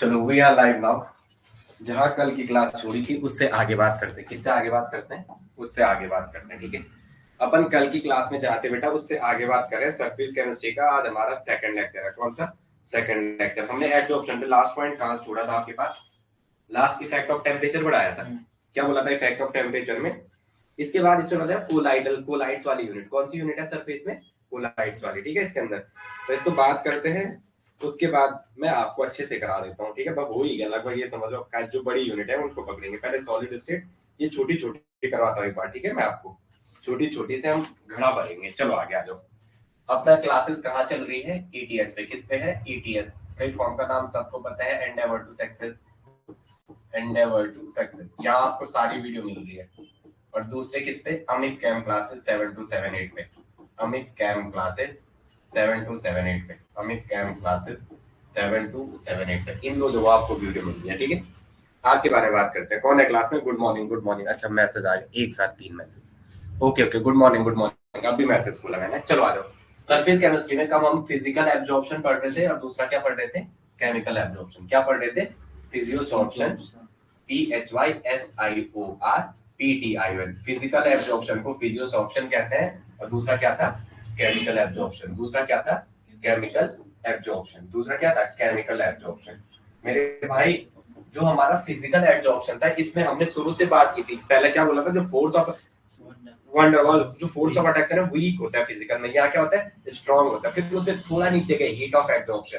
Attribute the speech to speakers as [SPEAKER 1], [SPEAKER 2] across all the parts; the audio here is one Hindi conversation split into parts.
[SPEAKER 1] चलो वी आर लाइव नाउ। जहां कल की क्लास छोड़ी थी उससे आगे बात करते हैं। किससे आगे बात करते हैं? उससे आगे बात करते हैं। ठीक है, अपन कल की क्लास में जहाँ थे बेटा उससे आगे बात करें। सरफेस केमिस्ट्री का आज हमारा सेकंड लेक्चर है। कौन सा सेकंड लेक्चर? हमने एब्जॉर्प्शन पे लास्ट पॉइंट कहाँ छोड़ा था आपके पास? लास्ट इफेक्ट ऑफ टेम्परेचर बढ़ाया था। क्या बोला था इफेक्ट ऑफ टेम्परेचर में? इसके बाद इसमें बताया कोलाइडल, कोलाइड्स वाली यूनिट। कौन सी यूनिट है सरफेस में? कोलाइड्स वाली। ठीक है, इसके अंदर तो इसको बात करते हैं। उसके बाद मैं आपको अच्छे से करा देता हूँ। ठीक है, बस हो ही गया लगभग। ये समझ लो जो बड़ी यूनिट है उनको पकड़ेंगे। पहले सॉलिड स्टेट, ये छोटी छोटी करवाता हूँ एक बार। ठीक है, मैं आपको छोटी छोटी से हम घड़ा भरेंगे। चलो आगे आ जाओ। अपना क्लासेस कहाँ चल रही है? ईटीएस पे। किस पे है? ईटीएस। प्लेटफॉर्म का नाम सबको पता है, endeavour to success. Endeavour to success, यहाँ आपको सारी वीडियो मिल रही है। और दूसरे किस पे? अमित कैम क्लासेस 7 to 7 8 पे। अमित कैम क्लासेस 7 to 7 8 पे। अमित कैम क्लासेस 7 to 7 8 पे। इन दो जगह आपको वीडियो मिल रही है। ठीक है, आज के बारे में बात करते हैं। कौन है क्लास में? Good morning, good morning. अच्छा मैसेज आ गया, एक साथ 3 message. Okay okay, good morning, good morning. अब भी मैसेज खोला मैंने। चलो आ जाओ। सरफेस केमिस्ट्री में कम हम फिजिकल एब्जॉर्प्शन पढ़ रहे थे और दूसरा क्या पढ़ रहे थे? Chemical absorption. क्या पढ़ रहे थे? फिजियोसॉर्प्शन, PHYSIOR फिजिकल एब्जॉर्प्शन को फिजियोसॉर्प्शन कहते हैं। और दूसरा क्या था? Chemical absorption. दूसरा क्या था? Chemical absorption. दूसरा क्या था? Chemical absorption. मेरे भाई, जो हमारा फिजिकल एब्जॉर्प्शन था इसमें हमने शुरू से बात की थी। पहले क्या बोला था? जो फोर्स ऑफ वंडरवॉल, जो फोर्स ऑफ अट्रैक्शन है वीक होता है फिजिकल में, यहाँ क्या होता है? स्ट्रांग होता है। फिर उससे थोड़ा नीचे गए, हीट ऑफ एब्जॉर्प्शन।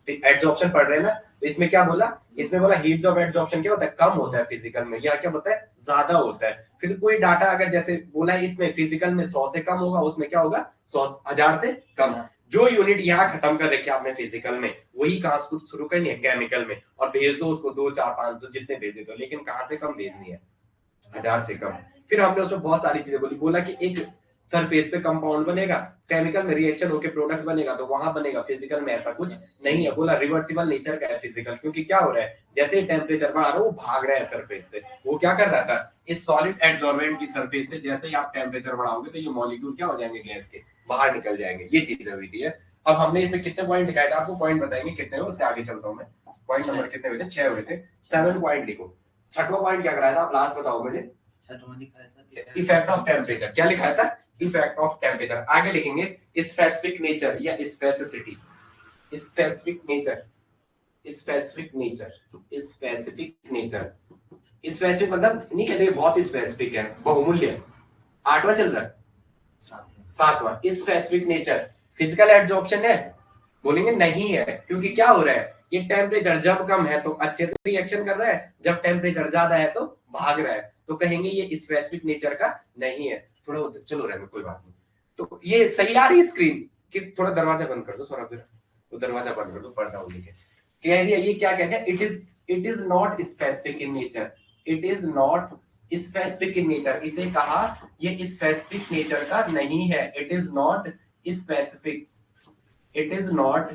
[SPEAKER 1] एब्जॉर्प्शन पढ़ रहे हैं ना, तो इसमें क्या बोला? इसमें बोला हीट ऑफ एब्जॉर्प्शन क्या होता है? कम होता है फिजिकल में। यहाँ क्या होता है? ज्यादा होता है। फिर कोई डाटा अगर जैसे बोला है इसमें फिजिकल में 100 से कम होगा, उसमें क्या होगा? 100,000 से कम। जो यूनिट यहाँ खत्म कर रखी है आपने फिजिकल में, वही कहाँ शुरू करनी है? केमिकल में। और भेज दो उसको 2 4 500 जितने भेजे दो, लेकिन कहाँ से कम भेजनी है? 1000 से कम। फिर हमने उसमें बहुत सारी चीजें बोली। बोला कि एक सरफेस पे कंपाउंड बनेगा, केमिकल में रिएक्शन होकर प्रोडक्ट बनेगा तो वहां बनेगा, फिजिकल में ऐसा कुछ नहीं है। बोला रिवर्सिबल नेचर का है फिजिकल, क्योंकि क्या हो रहा है? जैसे ही टेम्परेचर बढ़ा रहा है वो भाग रहा है सरफेस से। वो क्या कर रहा था? इस सॉलिड एडजॉर्बेंट की सरफेस से जैसे ही आप टेम्परेचर बढ़ाओगे तो ये मॉलिक्यूल क्या हो जाएंगे? गैस के बाहर निकल जाएंगे। ये चीजें हुई थी। अब हमने इसमें कितने पॉइंट दिखाए थे? आपको पॉइंट बताएंगे कितने हुए, उससे आगे चलता हूँ मैं। पॉइंट नंबर कितने हुए थे? 6 हुए थे। 7 पॉइंट लिखो। 6वां पॉइंट क्या कराया था? आप लास्ट बताओ मुझे। Effect of temperature. क्या लिखाया था? Effect of temperature. आगे लिखेंगे स्पेसिफिक नेचर या specificity. Specific nature, specific nature, specific nature. Specific मतलब नहीं कहते बहुत स्पेसिफिक है, बहुमूल्य। 8वां चल रहा है, 7वां। स्पेसिफिक नेचर फिजिकल एब्जॉर्प्शन है? बोलेंगे नहीं है, क्योंकि क्या हो रहा है? ये टेम्परेचर जब कम है तो अच्छे से रिएक्शन कर रहा है, जब टेम्परेचर ज्यादा है तो भाग रहा है। तो कहेंगे ये स्पेसिफिक नेचर का नहीं है। थोड़ा चलो रहने, कोई बात नहीं। तो ये सही आ रही स्क्रीन कि थोड़ा दरवाजा बंद कर दो सौरभ जरा, तो दरवाजा बंद कर दो, पर्दा उड़ के कह दिया। ये क्या कहते हैं? It is not specific in nature. It is not specific in nature. इसे कहा ये स्पेसिफिक नेचर का नहीं है। It is not specific, it is not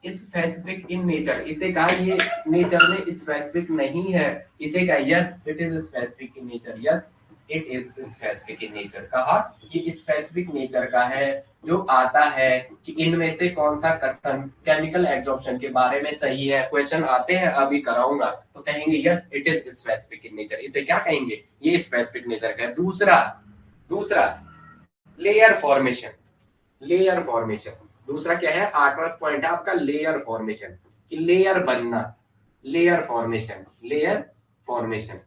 [SPEAKER 1] specific in nature. इसे कहा ये नेचर में स्पेसिफिक नहीं है। इसे कहा yes it is specific in nature. Yes it is specific in nature. कहा ये स्पेसिफिक नेचर का है। जो आता है कि इनमें से कौन सा कथन केमिकल एब्जॉर्प्शन के बारे में सही है। क्वेश्चन आते हैं, अभी कराऊंगा, तो कहेंगे yes it is specific in nature. इसे क्या कहेंगे? ये स्पेसिफिक नेचर का है। दूसरा लेयर फॉर्मेशन। लेयर फॉर्मेशन दूसरा क्या है? 8वां पॉइंट है आपका लेयर फॉर्मेशन, कि लेयर बनना। Layer formation, layer formation,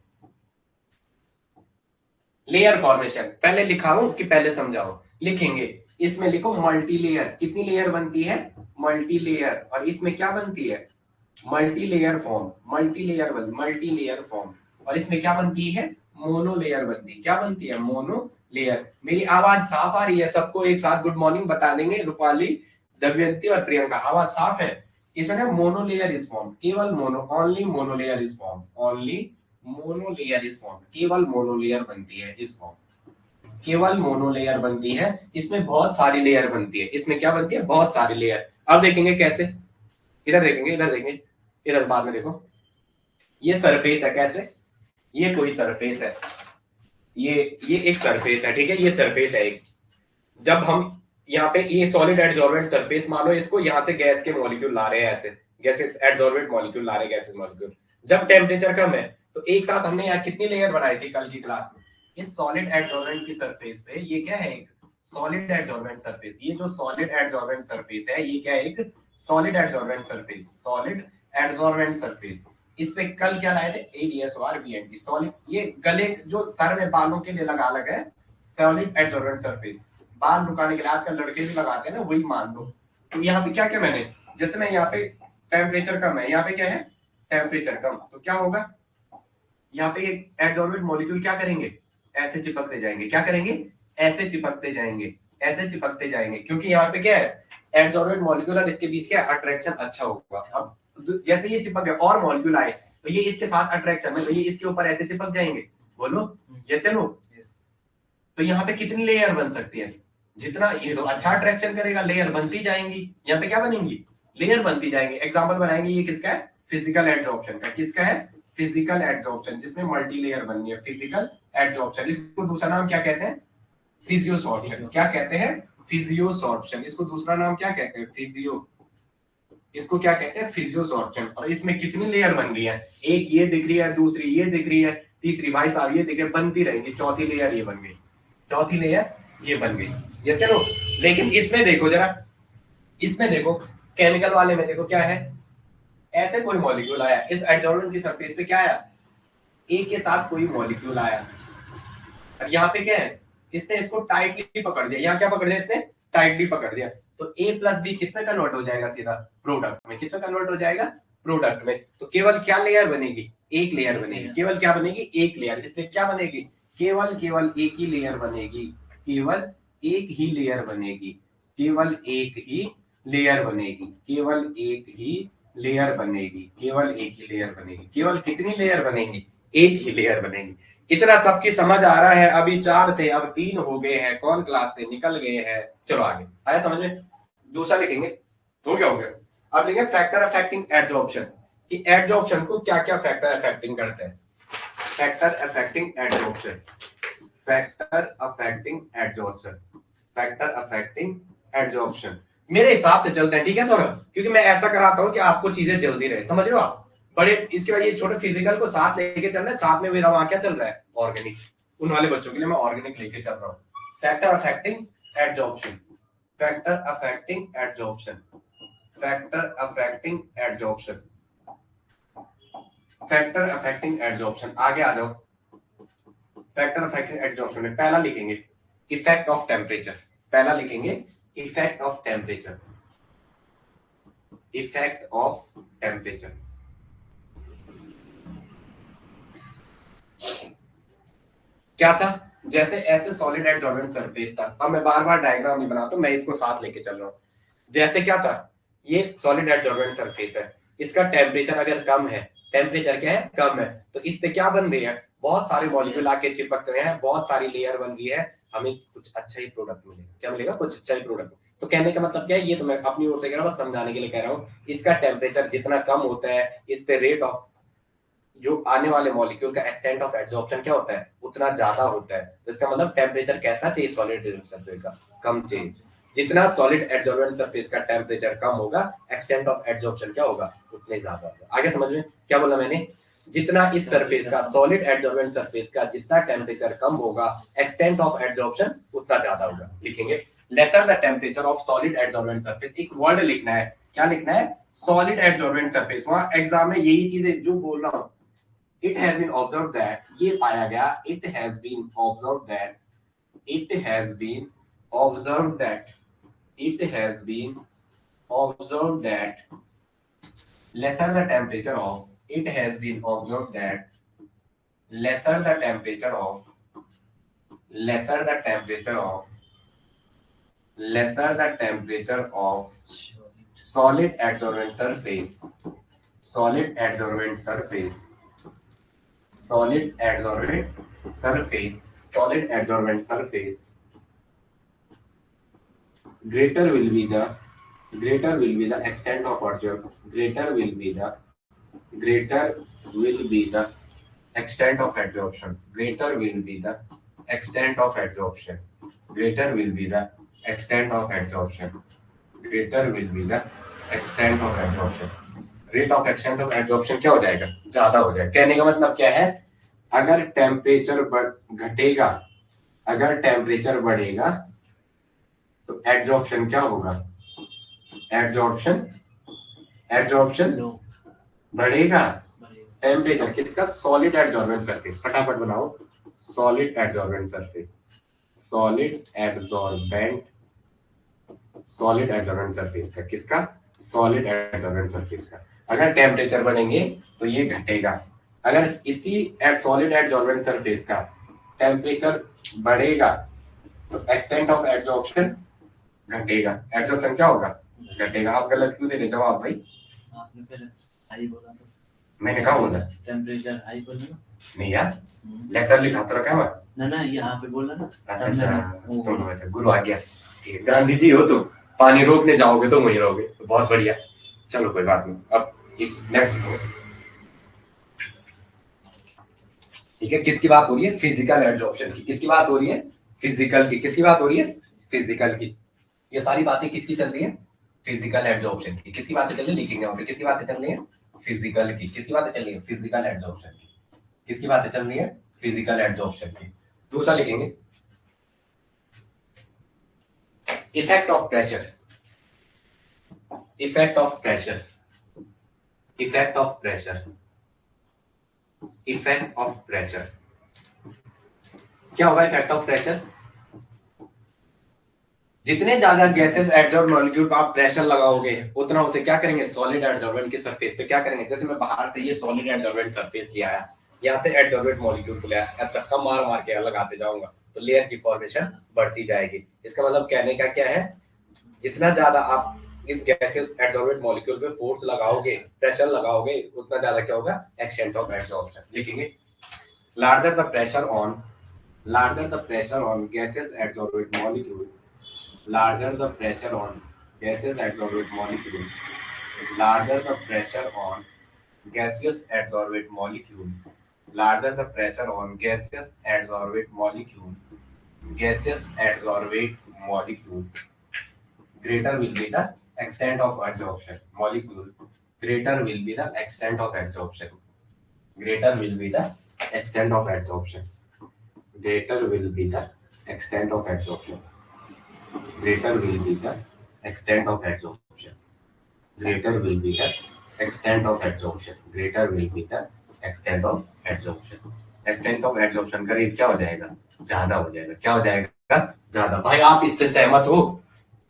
[SPEAKER 1] layer formation. पहले लिखाऊं कि पहले समझाओ? लिखेंगे। इसमें लिखो मल्टी लेयर। कितनी लेयर बनती है? Multi layer. और इसमें क्या बनती है? Multi layer form. Multi layer form. और इसमें क्या बनती है? मोनो लेयर बनती है। क्या बनती है? Mono layer. मेरी आवाज साफ आ रही है? सबको एक साथ गुड मॉर्निंग बता देंगे। रूपाली, दमयंती और प्रियंका, आवाज साफ है? इसमें मोनो लेयर इज फॉर्म। केवल mono, only mono layer is form. Only mono layer is form. केवल मोनो लेयर बनती है इस फॉर्म। केवल मोनो लेयर बनती है। इसमें बहुत सारी लेयर बनती है। इसमें क्या बनती है? बहुत सारी लेयर। अब देखेंगे कैसे। इधर देखेंगे, इधर देखेंगे, इधर बाद में देखो। ये सरफेस है। कैसे? ये कोई सरफेस है, ये एक सरफेस है। ठीक है, ये सरफेस है एक। जब हम यहाँ पे ये सॉलिड एडजॉर्बेंट सरफेस मानो इसको, यहाँ से गैस के मॉलिक्यूल ला रहे हैं ऐसे, गैसेस एडसॉर्बेंट मॉलिक्यूल ला रहे गैसेस मॉलिक्यूल। जब टेम्परेचर कम है तो एक साथ हमने यहाँ कितनी लेयर बनाई थी कल की क्लास में, इस सॉलिड एडसॉर्बेंट की सरफेस पे ये क्या है, एक सॉलिड एडसॉर्बेंट सरफेस। ये जो सॉलिड एडसॉर्बेंट सरफेस है ये क्या है, एक solid adsorbent surface, solid adsorbent surface. इस पे कल क्या लाए थे, ADSOR BNT सॉलिड। ये गले जो सर में बालों के लिए लगा लगा है सॉलिड एडसॉर्बेंट सरफेस, बाल रुकाने के लिए आजकल लड़के भी लगाते हैं ना, वही मान दो। तो यहाँ पे क्या क्या मैंने, जैसे मैं यहाँ पे टेम्परेचर कम है, यहाँ पे क्या है टेम्परेचर कम, तो क्या होगा यहाँ पे एडसॉर्बेंट मॉलिक्यूल क्या करेंगे, ऐसे चिपकते जाएंगे। क्या करेंगे, ऐसे चिपकते जाएंगे, ऐसे चिपकते जाएंगे, क्योंकि यहाँ पे क्या है एडसॉर्बेंट मॉलिक्यूल और इसके बीच क्या अट्रैक्शन अच्छा होगा। अब जैसे ये चिपक गए और मॉलिक्यूल आए तो ये इसके साथ अट्रैक्शन में, तो ये इसके ऊपर ऐसे चिपक जाएंगे। बोलो यस या नो। तो यहाँ पे कितनी लेयर बन सकती है, जितना ये तो अच्छा अट्रैक्शन करेगा लेयर बनती जाएंगी। यहाँ पे क्या बनेंगी, लेयर बनती जाएंगे। एग्जांपल बनाएंगे, ये किसका है, फिजिकल एडसॉर्प्शन का। किसका है, फिजिकल एडसॉर्प्शन, जिसमें मल्टी लेयर बननी है, फिजिकल एडसॉर्प्शन। इसको दूसरा नाम क्या कहते हैं, फिजियोसॉर्प्शन। क्या कहते हैं, फिजियोसॉर्प्शन। इसको दूसरा नाम क्या कहते हैं, फिजियो, इसको क्या कहते हैं, फिजियोसॉर्प्शन। और इसमें कितनी लेयर बन रही है, एक ये दिख रही है, दूसरी ये दिख रही है, तीसरी भाई साहब ये दिख रही है, बनती रहेंगी, चौथी लेयर ये बन गई, चौथी लेयर ये बन गई। यस या नो। लेकिन इसमें देखो जरा, इसमें देखो केमिकल वाले में देखो क्या है, ऐसे कोई मॉलिक्यूल आया इस एडसॉर्बेंट की सरफेस पे, क्या आया, ए के साथ कोई मॉलिक्यूल आया। यहाँ पे क्या है, इसने इसको टाइटली पकड़ दिया। यहाँ क्या पकड़ दिया इसने, टाइटली पकड़ दिया। तो A प्लस बी किसमें कन्वर्ट हो जाएगा, सीधा प्रोडक्ट में। किसमें कन्वर्ट हो जाएगा, प्रोडक्ट में। तो केवल क्या लेयर बनेगी, एक लेयर बनेगी। केवल क्या बनेगी, एक लेयर। इसलिए क्या बनेगी, केवल केवल एक ही लेयर बनेगी, केवल एक ही लेयर बनेगी, केवल एक ही लेयर बनेगी, केवल एक ही लेयर बनेगी, केवल एक ही लेयर बनेगी। केवल कितनी लेयर बनेगी, एक ही लेयर बनेगी। इतना सबकी समझ आ रहा है। अभी 4 थे अब 3 हो गए हैं, कौन क्लास से निकल गए हैं। चलो आगे आया समझ में। दूसरा लिखेंगे तो क्या हो गया, अब लिखेंगे फैक्टर अफेक्टिंग एडसॉर्प्शन, कि एडसॉर्प्शन को क्या क्या फैक्टर अफेक्टिंग करते हैं। Factor affecting adsorption, factor affecting adsorption, factor affecting adsorption. मेरे हिसाब से चलते हैं, ठीक है सौरभ, क्योंकि मैं ऐसा कराता हूं कि आपको चीजें जल्दी रहे, समझ रहे हो आप। बड़े इसके बाद ये छोटे फिजिकल को साथ लेके चल रहे हैं, साथ में मेरा वहां क्या चल रहा है, ऑर्गेनिक। उन वाले बच्चों के लिए मैं ऑर्गेनिक लेके चल रहा हूँ। Factor affecting adsorption, factor affecting adsorption, factor affecting adsorption, factor affecting adsorption. आगे आ जाओ। फैक्टर अफेक्टिंग एडसॉर्प्शन में पहला लिखेंगे इफेक्ट ऑफ टेम्परेचर, पहला लिखेंगे effect of temperature, effect of temperature. क्या था, जैसे ऐसे सॉलिड एडसॉर्बेंट सरफेस था। अब मैं बार बार डायग्राम नहीं बनाता, मैं इसको साथ लेके चल रहा हूँ। जैसे क्या था, ये सॉलिड एडसॉर्बेंट सरफेस है, इसका टेम्परेचर अगर कम है, टेम्परेचर क्या है, कम है, तो इस पे क्या बन रही है, बहुत सारे मॉलिक्यूल आके चिपक रहे हैं, बहुत सारी लेयर बन रही है, हमें कुछ अच्छा ही प्रोडक्ट मिलेगा। क्या मिलेगा, कुछ अच्छा ही प्रोडक्ट। तो कहने का मतलब क्या है, ये तो मैं अपनी ओर से कह रहा हूँ, बस समझाने के लिए कह रहा हूँ। इसका टेम्परेचर जितना कम होता है, इस पे रेट ऑफ जो आने वाले मॉलिक्यूल का एक्सटेंट ऑफ एब्जॉर्प्शन क्या होता है, उतना ज्यादा होता है। तो इसका मतलब टेम्परेचर कैसा चाहिए सॉलिड सरफेस का, कम चाहिए। जितना सॉलिड एडसॉर्बेंट सरफेस का टेम्परेचर कम होगा, एक्सटेंट ऑफ एब्जॉर्प्शन क्या होगा, उतने ज्यादा होगा। आगे समझ में क्या बोला मैंने, जितना इस सरफेस का, सॉलिड एडसॉर्बेंट सरफेस का जितना टेम्परेचर कम होगा, एक्सटेंट ऑफ एब्जॉर्प्शन उतना ज्यादा होगा। लिखेंगे lesser the temperature of solid adsorbent surface. एक वर्ड लिखना है, क्या लिखना है, सॉलिड एडसॉर्बेंट सरफेस। वहां एग्जाम में यही चीजें जो बोल रहा हूं, it has been observed that, ये पाया गया, it has been observed that, it has been observed that, it has been observed that lesser the temperature of, it has been observed that lesser the temperature of, lesser the temperature of, lesser the temperature of solid adsorbent surface, solid adsorbent surface, solid adsorbent surface, solid adsorbent surface, greater will be the, greater will be the extent of adsorption, greater will be the, greater will be the extent of adsorption, greater will be the extent of adsorption, greater will be the extent of adsorption, greater will be the extent of adsorption. Rate of extent of absorption क्या हो जाएगा, ज्यादा हो जाएगा। कहने का मतलब क्या है, अगर टेम्परेचर घटेगा, अगर टेम्परेचर बढ़ेगा तो एब्जॉर्प्शन क्या होगा, एब्जॉर्प्शन एब्जॉर्प्शन बढ़ेगा। टेम्परेचर किसका, सॉलिड एडजॉर्बेंट सरफेस, फटाफट बनाओ, solid adsorbent surface, solid adsorbent, solid adsorbent surface का, किसका, सॉलिड एडजॉर्बेंट सरफेस का। अगर टेम्परेचर बढ़ेंगे तो ये घटेगा। अगर इसी सॉलिड एडजॉर्बेंट सरफेस का टेम्परेचर बढ़ेगा तो एक्सटेंट ऑफ एडजॉर्प्शन घटेगा, एडजॉर्प्शन क्या होगा, घटेगा। आप गलत क्यों दे रहे जवाब भाई,
[SPEAKER 2] आपने पहले हाई बोला तो
[SPEAKER 1] मैंने कहा बोला,
[SPEAKER 2] टेम्परेचर हाई बोला
[SPEAKER 1] नहीं यार, लेक्चर लिखा तो रखा मैं
[SPEAKER 2] ना यहाँ पे बोला ना।
[SPEAKER 1] अच्छा तुम गुरु आ गया, ठीक है, गांधी जी हो तुम, पानी रोकने जाओगे तो वहीं रहोगे, तो बहुत बढ़िया। चलो कोई बात नहीं, अब नेक्स्ट, ठीक है, किसकी बात हो रही है, फिजिकल एब्जॉर्प्शन की, किसकी बात हो रही है, फिजिकल की, किसकी बात हो रही है, फिजिकल की। ये सारी बातें किसकी चल रही है, फिजिकल एब्जॉर्प्शन की। किसकी बातें चल रही है, लिखेंगे वहां पे, किसकी बातें चल रही है, फिजिकल की। किसकी बातें चल रही है, फिजिकल एब्जॉर्प्शन की। किसकी बातें चल रही है, फिजिकल एब्जॉर्प्शन की। दूसरा लिखेंगे, effect of pressure, effect of pressure, effect of pressure, effect of pressure. क्या होगा इफेक्ट ऑफ प्रेशर, जितने ज्यादा गैसेस एडजॉर्ब मॉलिक्यूल पर आप प्रेशर लगाओगे उतना उसे क्या करेंगे, सॉलिड एडजॉर्बेंट की सरफेस पे क्या करेंगे। जैसे मैं बाहर से ये सॉलिड एडजॉर्बेंट सरफेस ले आया, यहाँ से एडजॉर्बेंट मॉलिक्यूल को ले आया, धक्का मार मार के लगाते जाऊंगा तो लेयर की फॉर्मेशन बढ़ती जाएगी। इसका मतलब कहने का क्या है, जितना ज्यादा आप इस गैसेस एडजॉर्बेंट मॉलिक्यूल पे फोर्स लगाओगे, प्रेशर लगाओगे, उतना ज्यादा क्या होगा, एक्सटेंट ऑफ एडजॉर्प्शन। लिखेंगे, larger the pressure on, larger the pressure on gases adsorbate molecule, larger the pressure on gases adsorbate molecule, larger the pressure on gaseous adsorbate molecule, larger the pressure on gaseous adsorbate molecule, gaseous adsorbate molecule, greater will be the extent of adsorption molecule, greater will be the extent of adsorption, greater will be the extent of adsorption, greater will be the extent of adsorption, greater will be the extent of adsorption, greater will be the extent of adsorption, greater will be the extent of adsorption, extent of adsorption का रेट क्या हो जाएगा, ज्यादा हो जाएगा। क्या हो जाएगा, ज्यादा। भाई आप इससे सहमत हो,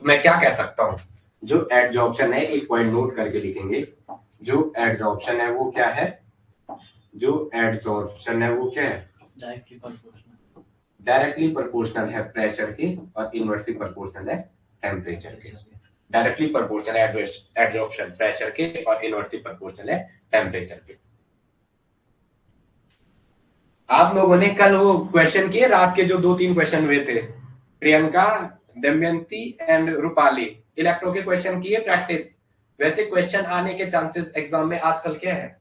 [SPEAKER 1] मैं क्या कह सकता हूँ, जो एडजॉर्प्शन है, एक पॉइंट नोट करके लिखेंगे, जो एडजॉर्प्शन है वो क्या है, जो एडजॉर्प्शन है वो क्या है, डायरेक्टली प्रोपोर्शनल है प्रेशर के और इनवर्सली प्रोपोर्शनल है टेम्परेचर के। डायरेक्टली प्रोपोर्शनल एडजॉर्प्शन प्रेशर के और इनवर्सली प्रोपोर्शनल है टेम्परेचर के। आप लोगों ने कल वो क्वेश्चन किए, रात के जो 2-3 क्वेश्चन हुए थे, प्रियंका, दमयंती एंड रूपाली, इलेक्ट्रो के क्वेश्चन किए प्रैक्टिस। वैसे क्वेश्चन आने के चांसेस एग्जाम में आजकल क्या है,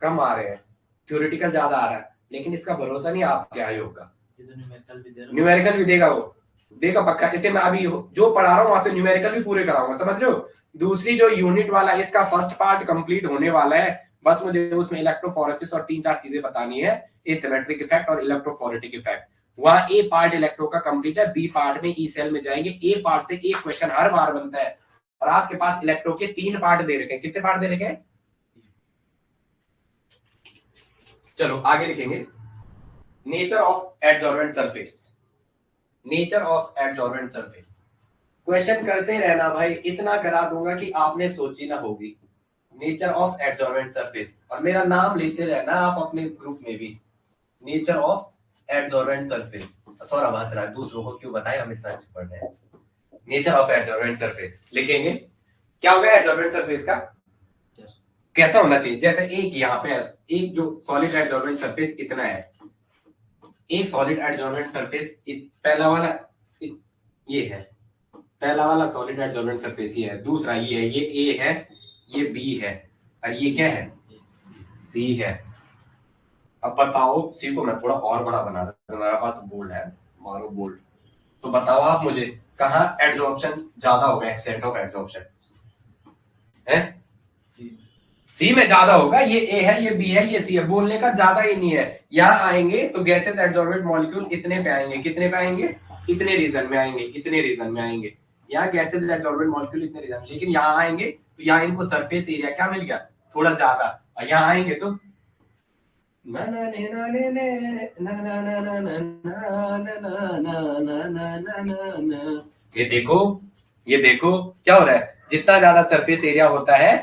[SPEAKER 1] कम आ रहे हैं, थ्योरेटिकल ज्यादा आ रहा है, लेकिन इसका भरोसा नहीं आपके आयोग का, न्यूमेरिकल भी देगा, वो देगा पक्का। इसे मैं अभी जो पढ़ा रहा हूँ वहां से न्यूमेरिकल भी पूरे कराऊंगा, समझ रहे हो। दूसरी जो यूनिट वाला, इसका फर्स्ट पार्ट कंप्लीट होने वाला है, बस मुझे उसमें इलेक्ट्रोफोरेसिस और 3-4 चीजें बतानी है, एसिमेट्रिक इफेक्ट और इलेक्ट्रोफोरेटिक इफेक्ट। वहां ए पार्ट इलेक्ट्रो का कंप्लीट है, बी पार्ट में ई सेल में जाएंगे। ए पार्ट से एक क्वेश्चन हर बार बनता है, और आपके पास इलेक्ट्रो के 3 पार्ट दे रखे हैं। कितने पार्ट दे रखे हैं, चलो आगे लिखेंगे, nature of adsorbent surface, nature of adsorbent surface. Question करते रहना भाई, इतना करा दूंगा कि आपने सोची ना होगी। नेचर ऑफ एडजॉर्बेंट सरफेस, और मेरा नाम लेते रहना आप अपने ग्रुप में भी, nature of adsorbent surface. Saurabh हंस रहा है, दूसरों को क्यों बताएं, हम इतना अच्छे पढ़ रहे हैं। नेचर ऑफ एडजॉर्बेंट सरफेस लिखेंगे, क्या होगा एडजॉर्बेंट सरफेस का, कैसा होना चाहिए। जैसे एक यहाँ पे एक जो सॉलिड एडजॉर्बेंट सरफेस इतना है, एक सॉलिड एडजॉर्बेंट सरफेस पहला वाला ये है, पहला वाला सॉलिड एडजॉर्बेंट सरफेस ये है, दूसरा ये है, ये ए है, ये बी है, और ये क्या है, सी है। अब बताओ, सी को मैं थोड़ा और बड़ा बना दूं, मेरा पास बोल्ड है, मारो बोल्ड। तो बताओ आप मुझे, कहाँ एडजॉर्प्शन ज्यादा होगा, एक्सटेंट ऑफ एडजॉर्प्शन है सी में ज्यादा होगा, ये ए है, ये बी है, ये सी है, बोलने का ज्यादा ही नहीं है। यहाँ आएंगे तो गैसेस एडजॉर्बेंट मॉलिक्यूल इतने पे आएंगे, कितने पे आएंगे, इतने रीजन में आएंगे, इतने रीजन में आएंगे। यहाँ गैसेस एडजॉर्बेंट मॉलिक्यूल इतने रीजन, लेकिन यहाँ आएंगे तो यहाँ इनको सरफेस एरिया क्या मिल गया, थोड़ा ज्यादा। और यहाँ आएंगे तो ना ना ने ना ने ने ना ना ना ना ना ना ना ना ना ना ना। ये देखो, ये देखो क्या हो रहा है, जितना ज्यादा सरफेस एरिया होता है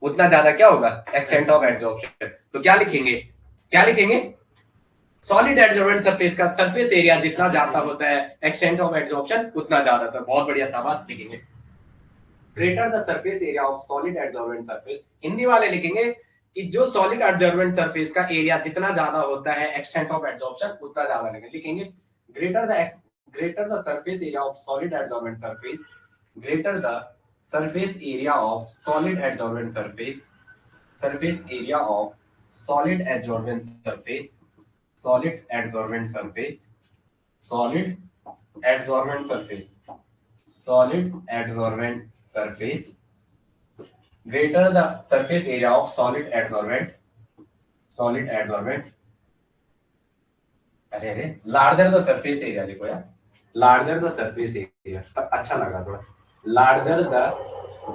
[SPEAKER 1] उतना ज्यादा क्या होगा, एक्सटेंट ऑफ एडजॉर्प्शन। तो क्या लिखेंगे, क्या लिखेंगे, सॉलिड एडजॉर्बेंट सरफेस का सरफेस एरिया जितना ज्यादा होता है, एक्सटेंट ऑफ एडजॉर्प्शन उतना ज्यादा होता है। बहुत बढ़िया, शाबाश, लिखेंगे greater the surface area of solid adsorbent surface. Hindi वाले लिखेंगे कि जो सॉलिड एडजॉर्बेंट सरफेस का एरिया जितना ज्यादा होता है, एक्सटेंट ऑफ एडजॉर्प्शन उतना ज्यादा लिखेंगे। Greater the surface area of solid adsorbent surface, greater the surface area of solid adsorbent surface, surface area of solid adsorbent surface, solid adsorbent surface, solid adsorbent surface, solid adsorbent surface, greater the surface area of solid adsorbent, solid adsorbent, अरे larger the surface area लिखो यार, larger the surface area अच्छा लग रहा थोड़ा, larger the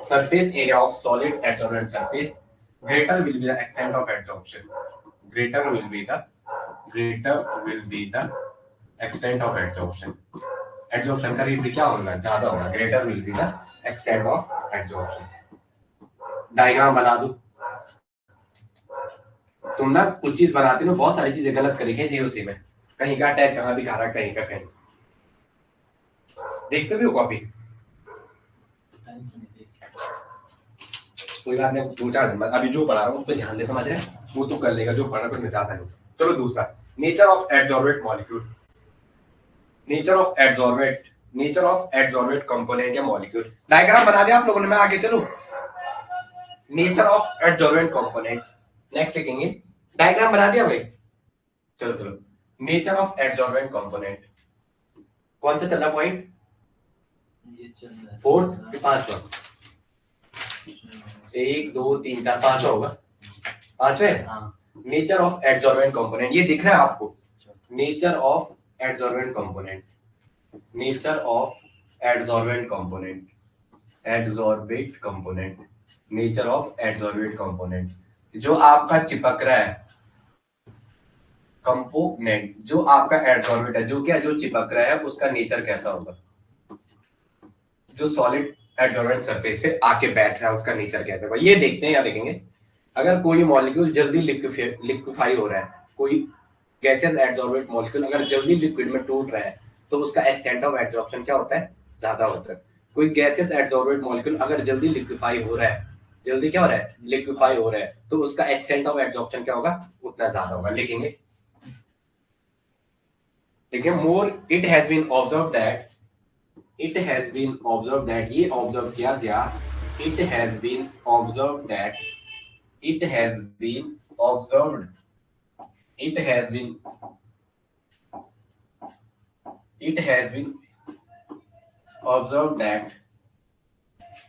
[SPEAKER 1] surface area of solid adsorbent surface, greater will be the extent of adsorption, greater will be the extent of adsorption, adsorption का रेट भी क्या होगा, ज्यादा होगा, greater will be the extent of adsorption। Diagram बना दो, तुम ना कुछ चीज बनाते हो, बहुत सारी चीजें गलत करी है जीओसी में, कहीं का टैग कहाँ दिखा रहा है, कहीं का कहीं, देखते भी हो कॉपी, कोई बात नहीं, 2-4 दिन बाद अभी जो पढ़ा रहा हूँ उस पर ध्यान दे, समझ रहे हैं, वो तो कर लेगा, जो पढ़ा कुछ में ज्यादा नहीं। चलो दूसरा, nature of adsorbent molecule, nature of adsorbent component या मॉलिक्यूल। डायग्राम बना दिया आप लोगों ने, मैं आगे चलूं, nature of adsorbent component, next लिखेंगे, डायग्राम बना दिया भाई, चलो चलो, नेचर ऑफ एडजॉर्बेंट कंपोनेंट, कौन सा चल रहा पॉइंट, फोर्थ, पांचवा, 1 2 3 4 पांचवा होगा, पांचवे, नेचर ऑफ एडजॉर्बेंट कंपोनेंट, ये दिख रहा है आपको, nature of adsorbent component, nature of adsorbent component, adsorbate component, nature of adsorbate component, जो आपका चिपक रहा है कंपोनेंट, जो आपका एडजॉर्बेट है, जो क्या, जो चिपक रहा है, उसका नेचर कैसा होगा, जो सॉलिड एडजॉर्बेंट सरफेस पे आके बैठ रहा है उसका नेचर कैसा होगा, ये देखते हैं या देखेंगे। अगर कोई मॉलिक्यूल जल्दी लिक्विफाई हो रहा है, कोई गैसेस एडजॉर्बेंट मॉलिक्यूल अगर जल्दी लिक्विड में टूट रहा है तो उसका एक्सटेंट ऑफ एडजॉर्प्शन क्या होता है, ज्यादा होता है। कोई गैसेस एडजॉर्बेंट मॉलिक्यूल अगर जल्दी लिक्विफाई हो रहा है, जल्दी क्या हो रहा है, लिक्विफाई हो रहा है, तो उसका एक्सटेंट ऑफ एडजॉर्प्शन क्या होगा, उतना ज्यादा होगा। लिखेंगे, देखिए, more it has been observe that, it has been observed that, ये ऑब्जर्व किया गया, it has been observed that, it has been observed, it has been, it has been observed that,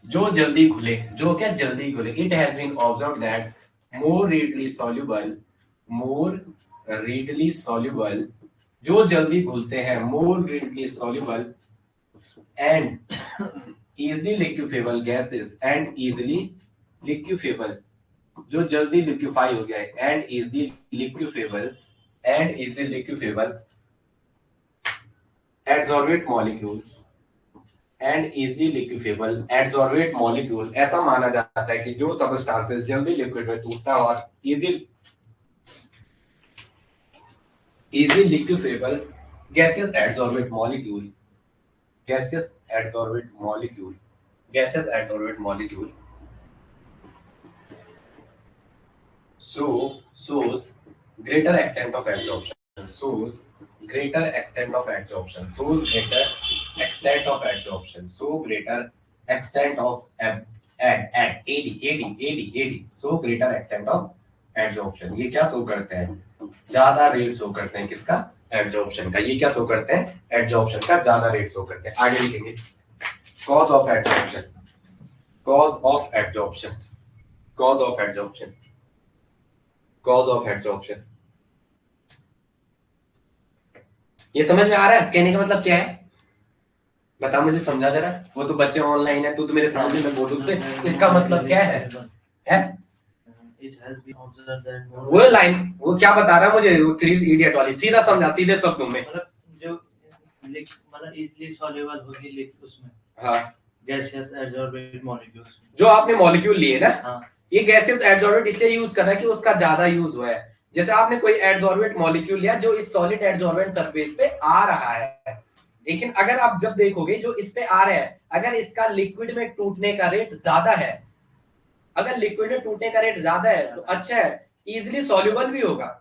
[SPEAKER 1] जो जल्दी घुले, जो क्या जल्दी घुले, it has been observed that more readily soluble, more readily soluble, जो जल्दी घुलते हैं, more readily soluble and easily liquefiable gases, and easily liquefiable, जो जल्दी लिक्विफाई हो गया है, and easily liquefiable, and easily liquefiable adsorbate molecule, and easily liquefiable adsorbate molecule, ऐसा माना जाता है कि जो सबस्टांसेस जल्दी लिक्विड में टूटता है और easily liquefiable gaseous adsorbate molecule, gaseous adsorbate molecule, gaseous adsorbate molecule, shows greater extent of adsorption, shows greater extent of adsorption, shows greater extent of adsorption, show greater extent of ad, show greater extent of adsorption। ये क्या शो करते हैं, ज्यादा रेट शो करते हैं, किसका, एडजॉर्प्शन का। ये क्या शो करते हैं, एडजॉर्प्शन का ज्यादा रेट शो करते हैं। आगे लिखेंगे, cause of adsorption, cause of adsorption, cause of adsorption, cause of adsorption. ये समझ में आ रहा है? कहने का मतलब क्या है बता, मुझे समझा दे रहा है? वो तो बच्चे ऑनलाइन है, तू तो मेरे सामने में बोलूं तो इसका मतलब क्या है?
[SPEAKER 2] It has been observed that more
[SPEAKER 1] वो लाइन वो क्या बता रहा है मुझे, वो थ्री इडियट वाली, सीधा समझा, सीधे शब्दों में।
[SPEAKER 2] मतलब जो मतलब इजीली सॉल्युबल होगी लिख उसमें,
[SPEAKER 1] हाँ,
[SPEAKER 2] गैसियस एडजॉर्बेंट मॉलिक्यूल्स
[SPEAKER 1] जो आपने मॉलिक्यूल लिए ना,
[SPEAKER 2] हाँ
[SPEAKER 1] ये गैसियस एडजॉर्बेंट इसलिए यूज कर रहा है कि उसका ज्यादा यूज हुआ है। जैसे आपने कोई एडजॉर्बेंट मॉलिक्यूल लिया जो इस सॉलिड एडजॉर्बेंट सरफेस पे आ रहा है, लेकिन अगर आप जब देखोगे जो इस पे आ रहा है, अगर इसका लिक्विड में टूटने का रेट ज्यादा है, अगर लिक्विड में टूटने का रेट ज्यादा है तो अच्छा है, इजिली सॉल्युबल भी होगा।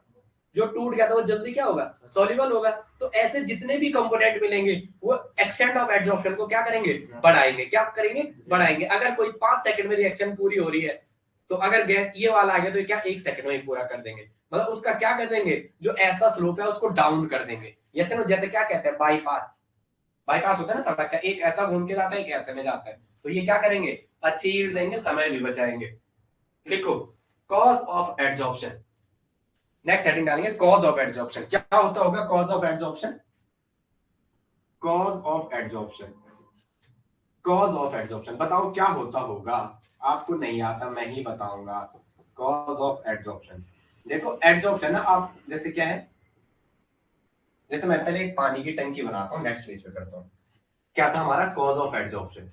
[SPEAKER 1] जो टूट गया था वो जल्दी क्या होगा, सॉल्युबल होगा। तो ऐसे जितने भी कंपोनेंट मिलेंगे वो एक्सटेंट ऑफ एडजॉर्प्शन को क्या करेंगे, बढ़ाएंगे। क्या करेंगे, बढ़ाएंगे। अगर कोई 5 सेकंड में रिएक्शन पूरी हो रही है, तो अगर गैस ये वाला आ गया तो क्या 1 सेकंड में ही पूरा कर देंगे। मतलब उसका क्या कर देंगे, जो ऐसा स्लोप है उसको डाउन कर देंगे। जैसे क्या कहते हैं, बाईपास, बाईपास होता है ना सड़क का, एक ऐसा घूम के जाता है, एक ऐसे में जाता है। तो ये क्या करेंगे, अच्छी यील्ड देंगे, समय भी बचाएंगे। लिखो cause of adsorption, next heading डालेंगे कॉज ऑफ एडजॉर्प्शन। क्या होता होगा cause of adsorption, cause of adsorption, cause of adsorption बताओ क्या होता होगा। आपको नहीं आता, मैं ही बताऊंगा। कॉज ऑफ एडजॉर्प्शन, देखो एडजॉर्प्शन ना, आप जैसे क्या है, जैसे मैं पहले एक पानी की टंकी बनाता हूँ, नेक्स्ट पेज पे करता हूँ। क्या था हमारा कॉज ऑफ एडजॉर्प्शन,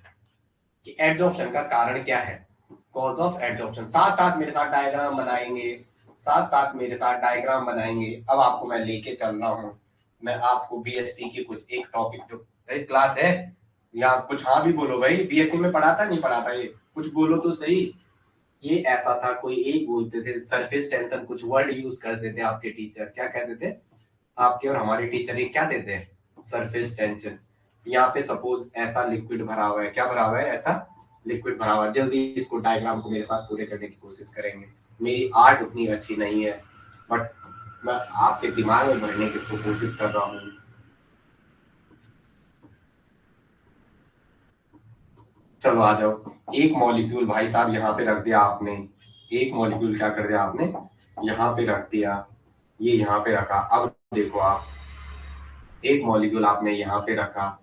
[SPEAKER 1] कि एडजॉर्प्शन का कारण क्या है। कॉज ऑफ एडजॉर्प्शन, साथ साथ मेरे साथ डायग्राम बनाएंगे, साथ साथ मेरे साथ डायग्राम बनाएंगे। अब आपको मैं लेके चल रहा हूँ, मैं आपको बीएससी की कुछ एक टॉपिक जो क्लास है, या कुछ हाँ भी बोलो भाई, बीएससी में पढ़ाता नहीं पढ़ाता, ये कुछ बोलो तो सही। ये ऐसा था, कोई एक बोलते थे सरफेस टेंशन, कुछ वर्ड यूज करते थे आपके टीचर, क्या कहते थे आपके और हमारे टीचर, ये क्या देते हैं, सरफेस टेंशन। यहाँ पे सपोज ऐसा लिक्विड भरा हुआ है, क्या भरा हुआ है, ऐसा लिक्विड भरा हुआ है। जल्दी इसको डायग्राम को मेरे साथ पूरे करने की कोशिश करेंगे। मेरी आर्ट उतनी अच्छी नहीं है, बट मैं आपके दिमाग में भरने की इसको कोशिश कर रहा हूँ। चलो आ जाओ। एक मॉलिक्यूल भाई साहब यहाँ पे रख दिया आपने, एक मॉलिक्यूल क्या कर दिया आपने, यहाँ पे रख दिया, ये यहाँ पे रखा। अब देखो आप, एक मॉलिक्यूल आपने यहाँ पे रखा,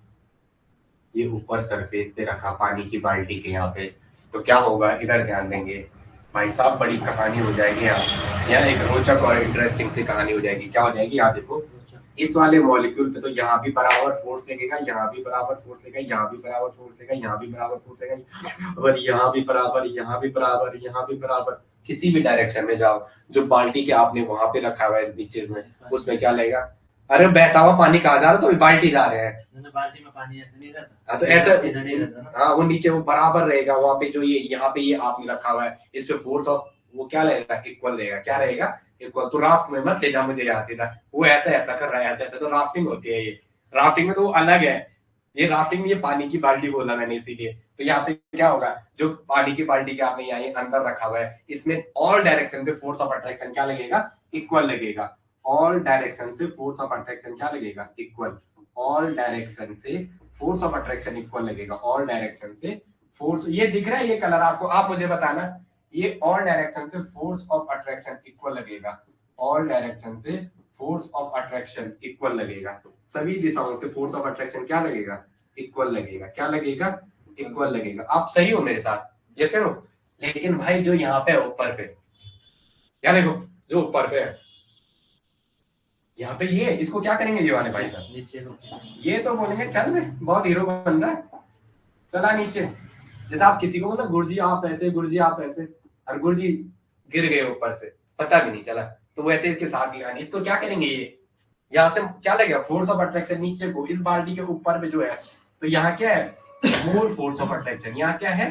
[SPEAKER 1] ये ऊपर सरफेस पे रखा पानी की बाल्टी के यहाँ पे, तो क्या होगा, इधर ध्यान देंगे भाई साहब, बड़ी कहानी हो जाएगी यहाँ एक रोचक और इंटरेस्टिंग सी कहानी हो जाएगी। क्या हो जाएगी, यहाँ देखो, इस वाले मॉलिक्यूल पे तो यहाँ भी बराबर फोर्स लगेगा, यहाँ भी बराबर फोर्स लगेगा, यहाँ भी बराबर फोर्स लगेगा, यहाँ भी बराबर फोर्स लगेगा, और यहाँ भी बराबर, यहाँ भी बराबर, यहाँ भी बराबर। किसी भी डायरेक्शन में जाओ, जो बाल्टी के आपने वहां पे रखा हुआ है नीचे में, उसमें क्या लगेगा। अरे बहता हुआ पानी कहाँ जा रहा है, तो बाल्टी जा रहे हैं,
[SPEAKER 2] बाजी में पानी ऐसे नहीं रहता।
[SPEAKER 1] हाँ तो ऐसा, हाँ वो नीचे वो बराबर रहेगा। वहां पे जो ये यहाँ पे ये आपने रखा हुआ है, इस पे फोर्स ऑफ वो क्या रहेगा, इक्वल रहेगा। क्या रहेगा, इक्वल। तो राफ्ट में मत ले जा मुझे यहाँ सीधा, वो ऐसा ऐसा कर रहा है, ऐसा ऐसा, तो राफ्टिंग होती है ये। राफ्टिंग में तो वो अलग है, ये राफ्टिंग में ये पानी की बाल्टी बोला मैंने इसीलिए। तो यहाँ पे क्या होगा, जो पानी की बाल्टी के आपने यहाँ अंदर रखा हुआ है, इसमें ऑल डायरेक्शन से फोर्स ऑफ अट्रैक्शन क्या लगेगा, इक्वल लगेगा। ऑल डायरेक्शन से फोर्स ऑफ अट्रैक्शन क्या लगेगा, इक्वल। ऑल डायरेक्शन से फोर्स ऑफ अट्रैक्शन इक्वल लगेगा। ऑल डायरेक्शन से फोर्स, ये दिख रहा है ये कलर आपको, आप मुझे बताना, ये ऑल डायरेक्शन से फोर्स ऑफ अट्रैक्शन इक्वल लगेगा। ऑल डायरेक्शन से फोर्स ऑफ अट्रैक्शन इक्वल लगेगा। सभी दिशाओं से फोर्स ऑफ अट्रैक्शन क्या लगेगा, इक्वल लगेगा। क्या लगेगा, इक्वल लगेगा। आप सही हो मेरे साथ, जैसे हो। लेकिन भाई जो यहाँ पे ऊपर पे, क्या देखो, जो ऊपर पे है यहाँ पे, ये इसको क्या करेंगे ये वाले भाई साहब, ये तो बोलेंगे चल बे बहुत हीरो बन रहा है, चला नीचे। जैसे आप किसी को बोला गुरुजी आप ऐसे, गुरुजी आप ऐसे, और गुरुजी गिर गए ऊपर से, पता भी नहीं चला। तो वैसे इसके साथ ही इसको क्या करेंगे, ये यहाँ से क्या लगेगा, फोर्स ऑफ अट्रैक्शन नीचे को, इस बाल्टी के ऊपर पे जो है, तो यहाँ क्या है, मोर फोर्स ऑफ अट्रैक्शन। यहाँ क्या है,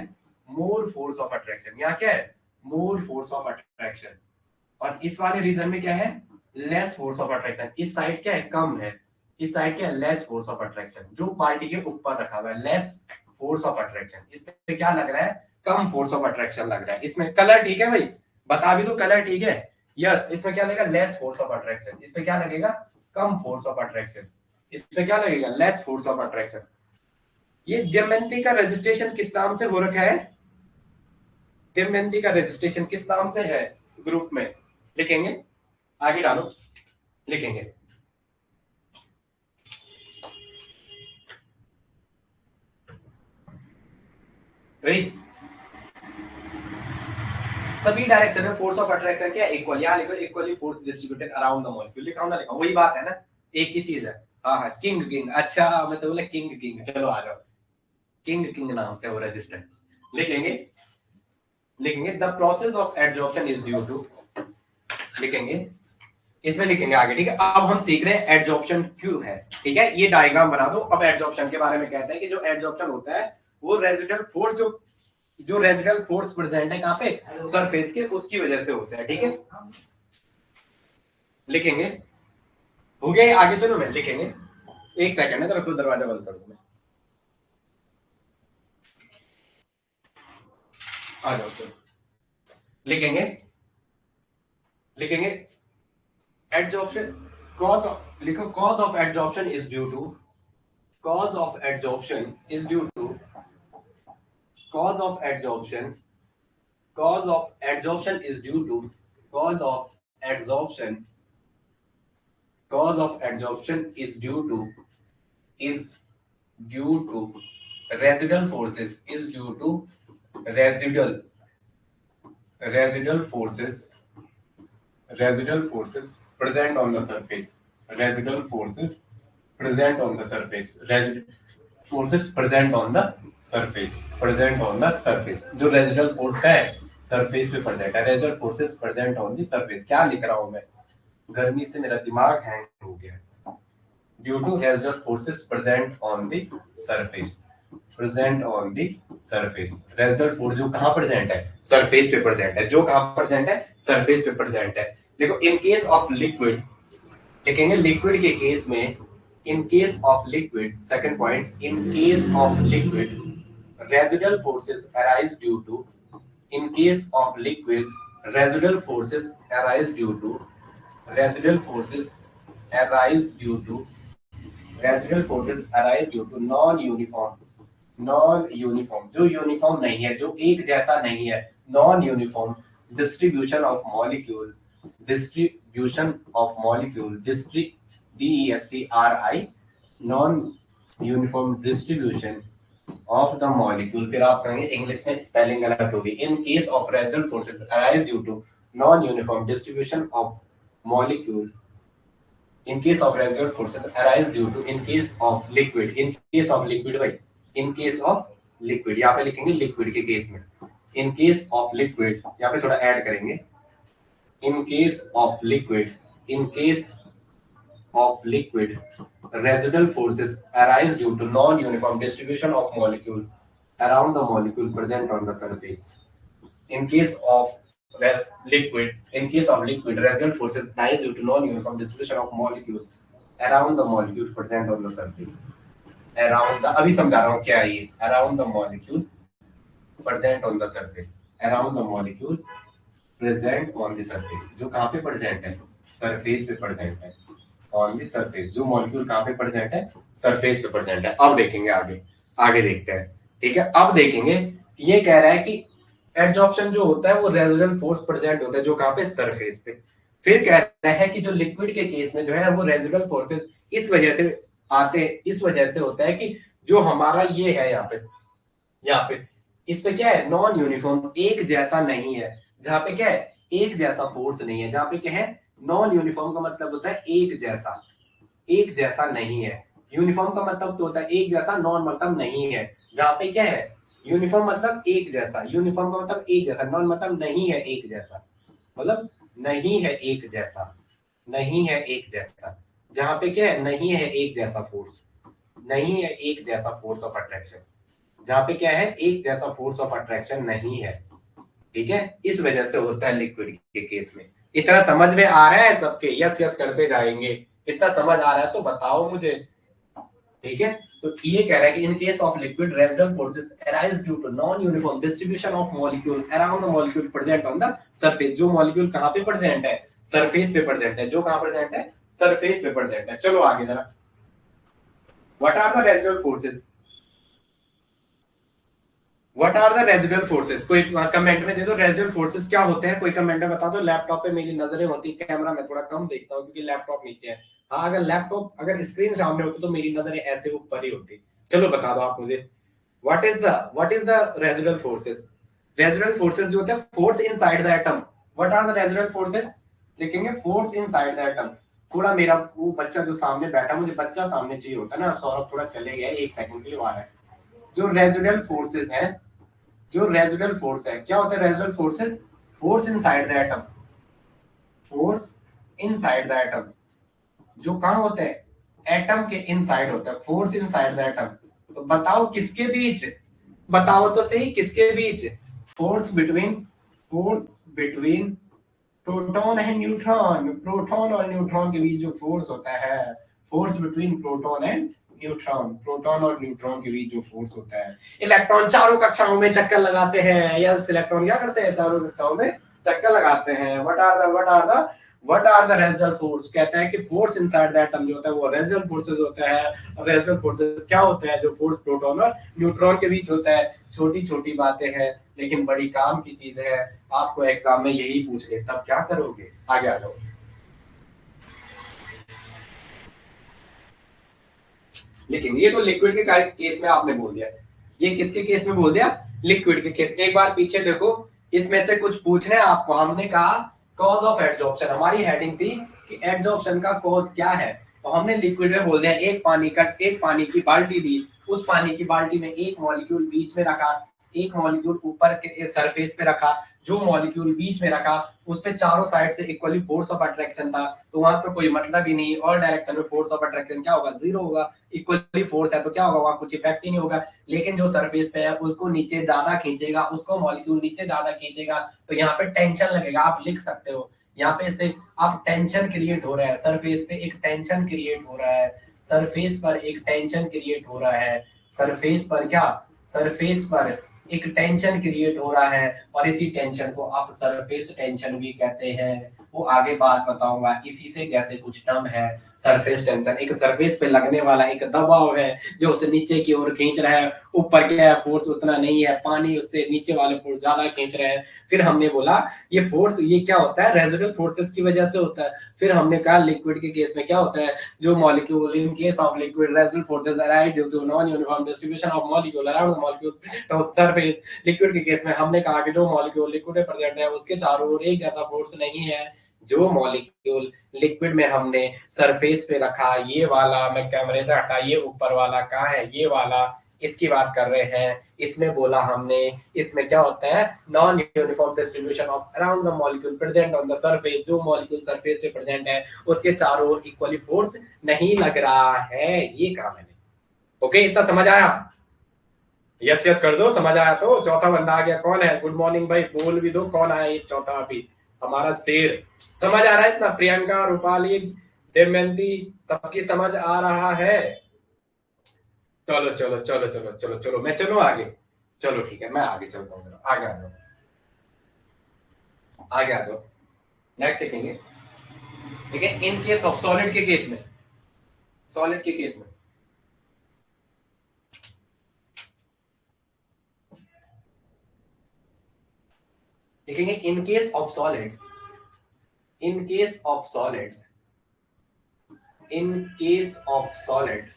[SPEAKER 1] मोर फोर्स ऑफ अट्रैक्शन। यहाँ क्या है, मोर फोर्स ऑफ अट्रैक्शन। और इस वाले रीजन में क्या है, लेस फोर्स ऑफ अट्रैक्शन। इस साइड क्या है, कम है। इस साइड क्या है, लेस फोर्स ऑफ अट्रैक्शन। जो बाल्टी के ऊपर रखा हुआ है, लेस फोर्स ऑफ अट्रैक्शन। इसमें क्या लग रहा है, कम फोर्स ऑफ अट्रैक्शन लग रहा है। इसमें कलर ठीक है भाई, बता भी तो कलर ठीक है। या इसमें क्या लगेगा, लेस फोर्स ऑफ अट्रैक्शन। इसमें क्या लगेगा, कम फोर्स ऑफ अट्रैक्शन। इसमें क्या लगेगा, लेस फोर्स ऑफ अट्रैक्शन। ये ज्योमेट्री का रजिस्ट्रेशन किस नाम से हो रखा है, दमयंती का रजिस्ट्रेशन किस नाम से है ग्रुप में, लिखेंगे, आगे डालो, लिखेंगे। रेडी, सभी डायरेक्शन में फोर्स ऑफ अट्रैक्शन क्या है, इक्वल। यहां लिखो equally force distributed around the molecule, लिखाऊं ना लिखाऊं, वही बात है ना, एक ही चीज है। हाँ हाँ, किंग किंग, अच्छा मैं तो बोला किंग किंग, चलो आ जाओ, किंग किंग नाम से वो रजिस्टर, लिखेंगे, लिखेंगे the process of adsorption is due to, लिखेंगे, इसमें लिखेंगे आगे, ठीक है। अब हम सीख रहे हैं एडजॉर्प्शन क्यों है, ठीक है, ये डायग्राम बना दो। अब एडजॉर्प्शन के बारे में कहते हैं कि जो एडजॉर्प्शन होता है वो रेजिडुअल फोर्स, जो रेजिडुअल फोर्स प्रेजेंट है कहां पे, सरफेस के, उसकी वजह से होता है, ठीक है, लिखेंगे। हो गया आगे, चलो मैं लिखेंगे, एक सेकंड है, तो रखो, दरवाजा बंद कर दो, मैं आ जाओ, चलो लिखेंगे, लिखेंगे एडजॉर्प्शन, कॉज ऑफ, लिखो cause of adsorption is due to, cause of adsorption is due to, cause of adsorption, cause of adsorption is due to, cause of adsorption, cause of adsorption is due to, is due to residual forces, is due to residual forces, residual forces present on the surface, residual forces present on the surface, residual forces present on the surface, present on the surface, जो रेजिडुअल फोर्स का है सरफेस पे प्रेजेंट है, residual forces present on the surface. क्या लिख रहा हूं मैं, गर्मी से मेरा दिमाग हैंग हो गया। Due to residual forces present on the surface, present on the surface, residual force जो कहां प्रेजेंट है, सरफेस पे प्रेजेंट है, जो कहां प्रेजेंट है, सरफेस पे प्रेजेंट है। देखो इन केस ऑफ लिक्विड, लिखेंगे लिक्विड के केस में, in case of liquid, second point, in case of liquid residual forces arise due to, in case of liquid residual forces arise due to, residual forces arise due to, residual forces arise due to non uniform, non uniform, जो यूनिफॉर्म नहीं है, जो एक जैसा नहीं है, non uniform distribution of molecule, distribution of molecule, DESTRI, non uniform distribution of the molecule. फिर आप कहेंगे इंग्लिश में स्पेलिंग गलत होगी, in case of residual forces arise due to non uniform distribution of molecule, in case of residual forces arise due to, in case of liquid, in case of liquid भाई, in case of liquid, यहाँ पे लिखेंगे लिक्विड के केस में, in case of liquid, यहाँ पे थोड़ा ऐड करेंगे, in case of liquid, in case of liquid residual forces arise due to non-uniform distribution of molecule around the molecule present on the surface. In case of liquid, in case of liquid, residual forces arise due to non-uniform distribution of molecule around the molecule present on the surface. Around the, अभी समझा रहा हूँ क्या है ये, around the molecule present on the surface, around the molecule present on the surface, जो कहाँ पे present है, surface पे present है, on the surface, जो molecule कहाँ पे present है, surface पे present है। अब देखेंगे आगे, आगे देखते हैं, ठीक है। अब देखेंगे, ये कह रहा है कि एडजॉर्प्शन जो होता है वो रेजिडुअल फोर्स प्रेजेंट होता है, जो कहां पे, सरफेस पे। फिर कह रहा है कि जो लिक्विड के केस में जो है वो रेजिडुअल फोर्सेस इस वजह से आते हैं, इस वजह से होता है कि जो हमारा ये है यहाँ पे इस पे क्या है, नॉन यूनिफॉर्म, एक जैसा नहीं है, जहाँ पे क्या है, एक जैसा फोर्स नहीं है, जहाँ पे क्या है, नॉन यूनिफॉर्म का मतलब होता है एक जैसा, एक जैसा नहीं है। यूनिफॉर्म का मतलब तो होता है एक जैसा, नॉन मतलब नहीं है। जहाँ पे क्या है, यूनिफॉर्म मतलब एक जैसा, यूनिफॉर्म का मतलब एक जैसा, नॉन मतलब नहीं है एक जैसा, मतलब नहीं है एक जैसा, नहीं है एक जैसा। जहाँ पे क्या है, नहीं है एक जैसा फोर्स, नहीं है एक जैसा फोर्स ऑफ अट्रैक्शन, जहाँ पे क्या है, एक जैसा फोर्स ऑफ अट्रैक्शन नहीं है, ठीक है। इस वजह से होता है लिक्विड के केस में। इतना समझ में आ रहा है सबके, यस यस करते जाएंगे, इतना समझ आ रहा है तो बताओ मुझे, ठीक है। तो ये कह रहा है कि in case of liquid residual forces arise due to non uniform distribution of molecule around the molecule present on the surface, जो मॉलिक्यूल कहां पे प्रेजेंट है, सरफेस पे प्रेजेंट है, जो कहां प्रेजेंट है, सरफेस पे प्रेजेंट है। चलो आगे जरा, what are the residual forces, what are the residual forces, कोई कमेंट में दे दो रेजिडुअल फोर्सेस क्या होते हैं, कोई कमेंट में बता दो। लैपटॉप पे मेरी नजरें होती, कैमरा में थोड़ा कम देखता हूँ क्योंकि लैपटॉप नीचे है। हाँ, अगर लैपटॉप अगर स्क्रीन सामने होती तो मेरी नजरें ऐसे ऊपर ही होती। चलो बता दो आप मुझे, what is the residual forces. Residual forces जो होते हैं force inside the atom. What are the residual forces, लिखेंगे फोर्स इनसाइड द एटम। थोड़ा मेरा वो बच्चा जो सामने बैठा, मुझे बच्चा सामने चाहिए होता है ना, सौरभ थोड़ा चले गया एक सेकंड के लिए आ रहा है। जो रेजिडुअल फोर्सेस है, जो रेजिडुअल फोर्स है, क्या होता है residual forces, force inside the atom, force inside the atom. जो कहां होते हैं, एटम के इनसाइड होता है, फोर्स इनसाइड द एटम। तो बताओ किसके बीच, बताओ तो सही किसके बीच, force between, force between proton and neutron, proton और न्यूट्रॉन के बीच जो फोर्स होता है, force between proton and neutron, proton और न्यूट्रॉन के बीच जो फोर्स होता है। इलेक्ट्रॉन चारों कक्षाओं में चक्कर लगाते हैं, यस इलेक्ट्रॉन क्या करते हैं, चारों कक्षाओं में चक्कर लगाते हैं। What are the residual force, कहता है कि फोर्स इनसाइड द एटम जो होता है वो रेजिडुअल फोर्सेस होता है। और रेजिडुअल फोर्सेस क्या होता है, जो फोर्स प्रोटॉन और न्यूट्रॉन के बीच होता है। छोटी छोटी बातें हैं लेकिन बड़ी काम की चीज है, आपको एग्जाम में यही पूछ ले, तब क्या करोगे, आगे आ जाओ। लेकिन ये तो लिक्विड के केस में आपने बोल दिया, ये किसके केस में बोल दिया, लिक्विड के केस। एक बार पीछे देखो, इसमें से कुछ पूछने आपको, हमने कहा कॉज ऑफ एडजॉर्प्शन, हमारी हेडिंग थी कि एडजॉर्प्शन का कॉज क्या है। तो हमने लिक्विड में बोल दिया, एक पानी की बाल्टी दी, उस पानी की बाल्टी में एक मॉलिक्यूल बीच में रखा, एक मॉलिक्यूल ऊपर के सरफेस पे रखा, जो मॉलिक्यूल बीच में रखा उस पे चारों साइड से इक्वली फोर्स ऑफ अट्रैक्शन था, तो वहां तो कोई मतलब ही नहीं, और डायरेक्शन में फोर्स ऑफ अट्रैक्शन क्या होगा, जीरो होगा। इक्वली फोर्स है तो क्या होगा, वहां कुछ इफेक्ट ही नहीं होगा। लेकिन जो सरफेस पे है उसको नीचे ज्यादा खींचेगा, उसको मॉलिक्यूल नीचे ज्यादा खींचेगा, तो यहाँ पे टेंशन लगेगा। आप लिख सकते हो यहाँ पे से, आप टेंशन क्रिएट हो रहा है सरफेस पे, एक टेंशन क्रिएट हो रहा है सरफेस पर, एक टेंशन क्रिएट हो रहा है सरफेस पर, क्या सरफेस पर एक टेंशन क्रिएट हो रहा है, और इसी टेंशन को आप सरफेस टेंशन भी कहते हैं। वो आगे बात बताऊंगा, इसी से जैसे कुछ टर्म है सरफेस टेंशन, एक सरफेस पे लगने वाला एक दबाव है जो उसे नीचे की ओर खींच रहा है। ऊपर क्या है, फोर्स उतना नहीं है, पानी उससे नीचे वाले फोर्स ज्यादा खींच रहे हैं। फिर हमने बोला ये फोर्स ये क्या होता है, रेजिडुअल फोर्सेस की वजह से होता है। फिर हमने कहा लिक्विड के केस में क्या होता है, जो molecule in case of liquid residual forces arise due to non uniform distribution of molecule around the molecule surface. Liquid के केस में हमने कहा कि जो मॉलिक्यूल लिक्विड में प्रेजेंट है उसके चारों ओर एक जैसा फोर्स नहीं है। जो मॉलिक्यूल लिक्विड में हमने सरफेस पे रखा, ये वाला मैं कैमरे से हटा, ये ऊपर वाला कहाँ है, ये वाला, इसकी बात कर रहे हैं। इसमें बोला हमने, इसमें क्या होता है, non uniform distribution of around the molecule present on the surface, जो मॉलिक्यूल सरफेस पे प्रेजेंट है उसके चारों ओर इक्वली फोर्स नहीं लग रहा है, ये कहा मैंने। ओके, इतना समझ आया, यस यस कर दो, समझ आया तो। चौथा बंदा आ गया, कौन है, गुड मॉर्निंग भाई, बोल भी दो कौन आया ये चौथा, अभी हमारा शेर। समझ आ रहा है इतना, प्रियंका, रूपाली, दमयंती, सबकी समझ आ रहा है। चलो चलो चलो चलो चलो चलो, मैं चलो आगे, चलो ठीक है मैं आगे चलता हूँ, आगे आ जाओ, आगे आ जाओ। नेक्स्ट देखेंगे, ठीक है, इन केस ऑफ सॉलिड के केस में, सॉलिड के केस में देखेंगे, इन case of solid, in case of solid, in case of solid,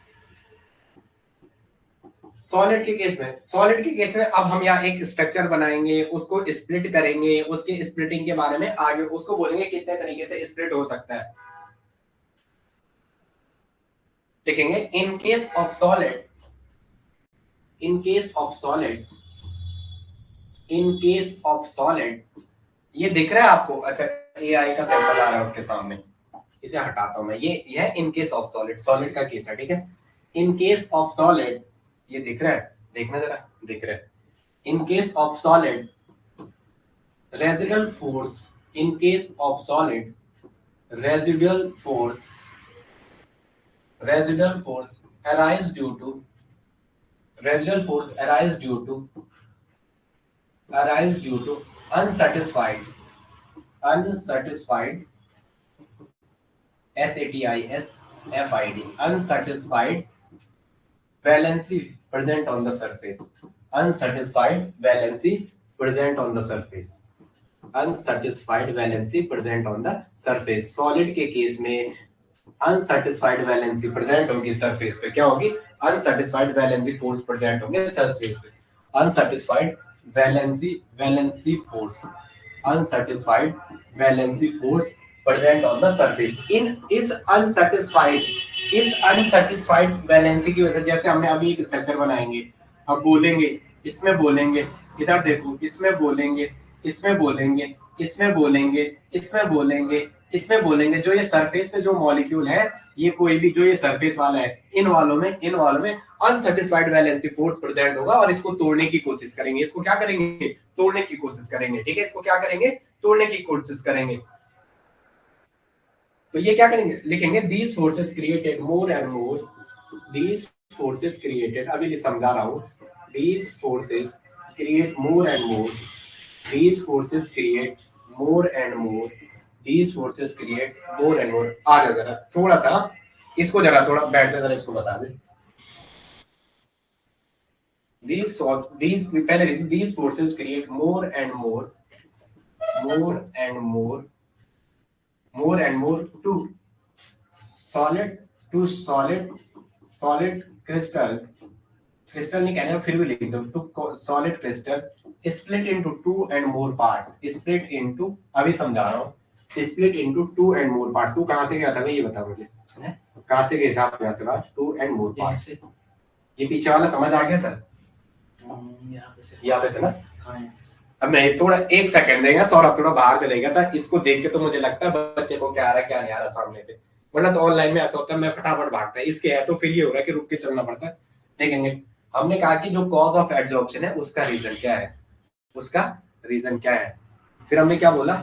[SPEAKER 1] solid के केस में, सॉलिड के केस में अब हम यहाँ एक स्ट्रक्चर बनाएंगे, उसको स्प्लिट करेंगे, उसके स्प्लिटिंग के बारे में आगे उसको बोलेंगे कितने तरीके से स्प्लिट हो सकता है। देखेंगे इन case of solid, in case of solid, in case of solid, ये दिख रहा है आपको, अच्छा एआई का सैंपल आ रहा है उसके सामने, इसे हटाता हूं मैं, ये है इन केस ऑफ सॉलिड, सॉलिड का केस है, ठीक है। इन केस ऑफ सॉलिड, ये दिख रहा है, देखना जरा, दिख रहा है, इन case of solid residual force, in case of solid, residual force, residual force arise due to, residual force arise due to, arise due to unsatisfied, unsatisfied, satisfied, unsatisfied valency present on the surface, unsatisfied valency present on the surface, unsatisfied valency present on the surface. Solid के केस में अनसेटिस्फाइड वैलेंसी प्रेजेंट होगी सरफेस पे, क्या होगी? अनसेटिस्फाइड वैलेंसी फोर्स प्रेजेंट होंगे सरफेस पे। Unsatisfied valency force, unsatisfied valency force present on the surface. इस अनसेटिस्फाइड वैलेंसी की वजह से, जैसे हमने अभी एक स्ट्रक्चर बनाएंगे, अब बोलेंगे, इसमें बोलेंगे, इधर देखो, इसमें बोलेंगे, इसमें बोलेंगे, इसमें बोलेंगे, इसमें बोलेंगे, इसमें बोलेंगे, जो ये सरफेस पे जो मॉलिक्यूल है, ये कोई भी जो ये सरफेस वाला है, इन वालों में अनसेटिस्फाइड वैलेंसी फोर्स प्रेजेंट होगा और इसको तोड़ने की कोशिश करेंगे। इसको क्या करेंगे? तोड़ने की कोशिश करेंगे। ठीक है, इसको क्या करेंगे? तोड़ने की कोशिश करेंगे। तो ये क्या करेंगे? लिखेंगे these forces created more and more, these forces created, अभी समझा रहा हूं, these forces create more and more, these forces create more and more, these forces create more and more। आ जा जरा थोड़ा सा, इसको जरा थोड़ा बैठ के जरा इसको बता दे। these पहले these forces create more and more, more and more, more and more to solid, to solid crystal, crystal नहीं कहना, फिर भी लिख दो, to solid crystal split into two and more part, split into, अभी समझा रहा हूँ, split into two and more part. Two कहां से गया था ये बता मुझे, कहां से गया था आप? यहां से बात, टू एंड मोर पार्ट, ये पीछे वाला समझ आ गया था? यहाँ पे से ना। अब मैं थोड़ा एक सेकंड देगा, सौरभ थोड़ा बाहर चलेगा था, इसको देख के तो मुझे लगता है बच्चे को क्या आ रहा है क्या नहीं आ रहा सामने पे, वरना तो ऑनलाइन में ऐसा होता है मैं फटाफट भागता है, इसके है तो फिर ये हो रहा है कि रुक के चलना पड़ता है। देखेंगे, हमने कहा कि जो कॉज ऑफ एड्सॉर्प्शन है उसका रीजन क्या है, उसका रीजन क्या है। फिर हमने क्या बोला?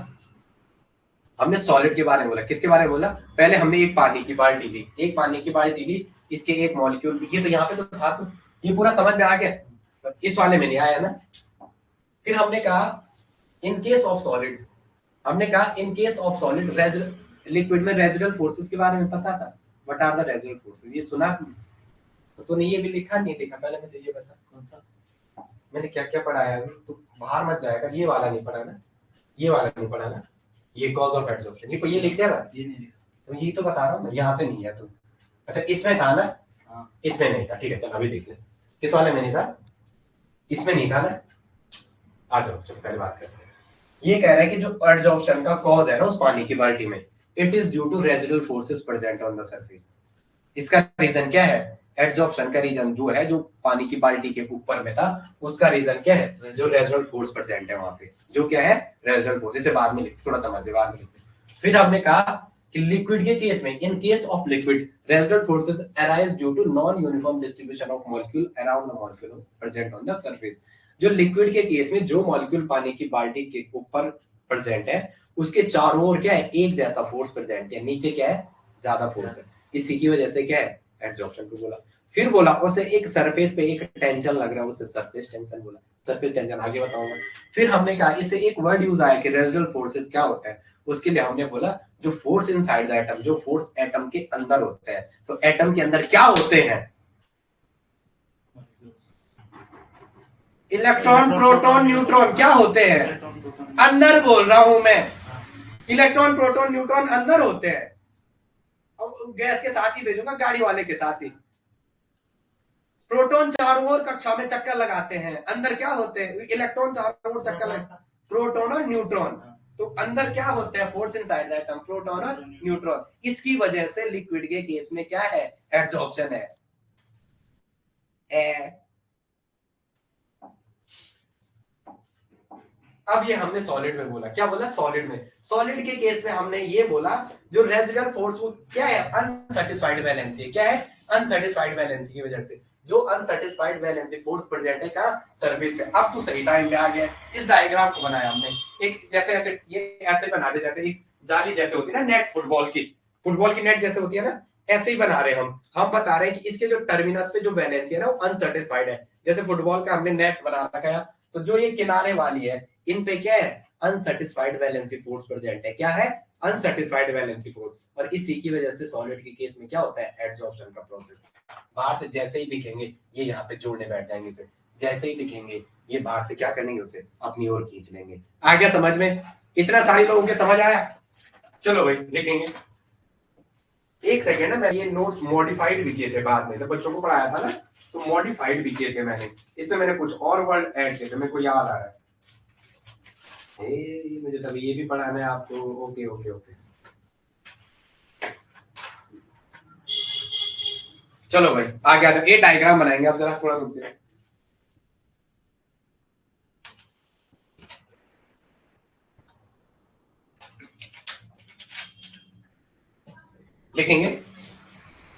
[SPEAKER 1] हमने सॉलिड के बारे में बोला। किसके बारे में बोला? पहले हमने एक पानी की बाल्टी ली, एक पानी की बाल्टी ली, इसके एक मॉलिक्यूल, ये तो यहाँ पे तो था, तो ये पूरा समझ में आ गया, इस वाले में नहीं आया ना। फिर हमने कहा इन केस ऑफ सॉलिड, हमने कहा in case of solid liquid में रेजिडुअल फोर्सेस के बारे में पता था। What are the residual forces, ये सुना तो नहीं, ये भी लिखा नहीं लिखा, पहले मुझे ये बता कौन सा मैंने क्या क्या पढ़ाया अभी, तो बाहर मत जाएगा, ये वाला नहीं पढ़ा ना, ये वाला नहीं पढ़ा ना, ये कॉज ऑफ एड्सॉर्प्शन, ये लिख दिया था, ये नहीं लिखा, तो यही तो बता रहा हूँ मैं, यहाँ से नहीं है तो। अच्छा इसमें था ना? हाँ। इसमें नहीं था, ठीक है, चल अभी देख ले, किस वाले में नहीं था? इसमें नहीं था ना। आ जाओ, चलो पहले बात करते हैं। ये कह रहा है कि जो एड्सॉर्प्शन का कॉज है ना उस पानी की बाल्टी में, it is due to residual forces present on the surface. इसका रीजन क्या है? एड्सॉर्प्शन का रीजन जो है, जो पानी की बाल्टी के ऊपर में था, उसका रीजन क्या है? जो रेजिडुअल फोर्स प्रेजेंट है वहां पे, जो क्या है? Residual force. इसे बाद में लिख, थोड़ा समझ ले, बाद में लिखते। फिर हमने कहा कि लिक्विड के केस में, in case of liquid, residual forces arise due to non uniform distribution of molecule around the molecule present on the surface. जो लिक्विड के केस में जो मॉलिक्यूल पानी की बाल्टी के ऊपर प्रेजेंट है, उसके चारों ओर क्या है? एक जैसा फोर्स प्रेजेंट है, नीचे क्या है? ज्यादा फोर्स है, इसी की वजह से क्या है? एड्सॉर्प्शन को बोला। फिर बोला उसे एक सरफेस पे एक टेंशन लग रहा है, उसे सरफेस टेंशन बोला, सरफेस टेंशन आगे बताऊंगा। फिर हमने कहा इससे एक वर्ड यूज आया कि रेजिडुअल फोर्सेस क्या होता है, उसके लिए हमने बोला जो फोर्स इनसाइड द एटम, जो फोर्स एटम के अंदर होता है। तो एटम के अंदर क्या होते हैं? इलेक्ट्रॉन, प्रोटॉन, न्यूट्रॉन क्या होते हैं? अंदर बोल रहा हूं मैं, इलेक्ट्रॉन, प्रोटॉन, न्यूट्रॉन अंदर होते हैं। अब गैस के साथ ही भेजूंगा, गाड़ी वाले के साथ ही। प्रोटॉन चारों ओर कक्षा में चक्कर लगाते हैं, अंदर क्या होते हैं? इलेक्ट्रॉन चारों ओर चक्कर लगाते हैं, प्रोटॉन और न्यूट्रॉन। तो अंदर क्या होते हैं? Force inside the atom, proton और न्यूट्रॉन। इसकी वजह से लिक्विड के केस में क्या है? एड्सॉर्प्शन है। अब ये हमने सॉलिड में बोला, क्या बोला? सॉलिड में, सॉलिड के केस में हमने ये बोला जो रेजिडुअल फोर्स वो क्या है? Unsatisfied valency. क्या है? अनसैटिस्फाइड वैलेंसी की वजह से जो अनसैटिस्फाइड वैलेंसी फोर्स प्रेजेंट है का सरफेस पे। अब तो सही टाइम पे आ गया। इस डायग्राम को बनाया हमने, एक जैसे ऐसे, ये ऐसे बना दे जैसे एक जाली जैसे होती है ना, नेट, फुटबॉल की नेट जैसे होती है ना, ऐसे ही बना रहे हम बता रहे हैं कि इसके जो टर्मिनस पे जो वैलेंसी है ना वो अनसैटिस्फाइड है। जैसे फुटबॉल का हमने नेट बना रखा है, तो जो ये किनारे वाली है इन पे क्या है? अनसैटिस्फाइड वैलेंसी फोर्स प्रेजेंट है। क्या है? Unsatisfied valency force. और इसी की वजह से सॉलिड के केस में क्या होता है? एड्सॉर्प्शन का प्रोसेस। बाहर से जैसे ही दिखेंगे ये यहाँ पे जोड़ने बैठ जाएंगे इसे, जैसे ही दिखेंगे ये बाहर से क्या करेंगे, उसे अपनी ओर खींच लेंगे। आ गया समझ में? इतना सारे लोगों के समझ आया? चलो भाई लिखेंगे। एक सेकेंड ना, मैं ये नोट्स मॉडिफाइड भी किए थे बाद में, जब बच्चों को पढ़ाया था ना तो मॉडिफाइड भी किए थे मैंने, इसमें मैंने कुछ और वर्ड ऐड किए थे, मेरे को याद आ रहा है। मुझे तभी ये भी पढ़ाना है आपको। ओके ओके ओके, चलो भाई आ गया। ये डायग्राम बनाएंगे, आप जरा थोड़ा रुक जाए। लिखेंगे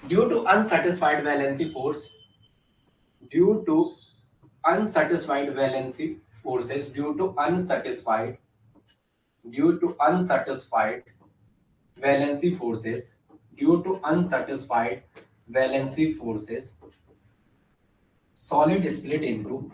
[SPEAKER 1] due to unsatisfied valency force, due to unsatisfied valency forces, due to unsatisfied valency forces, due to unsatisfied valency forces, solid split into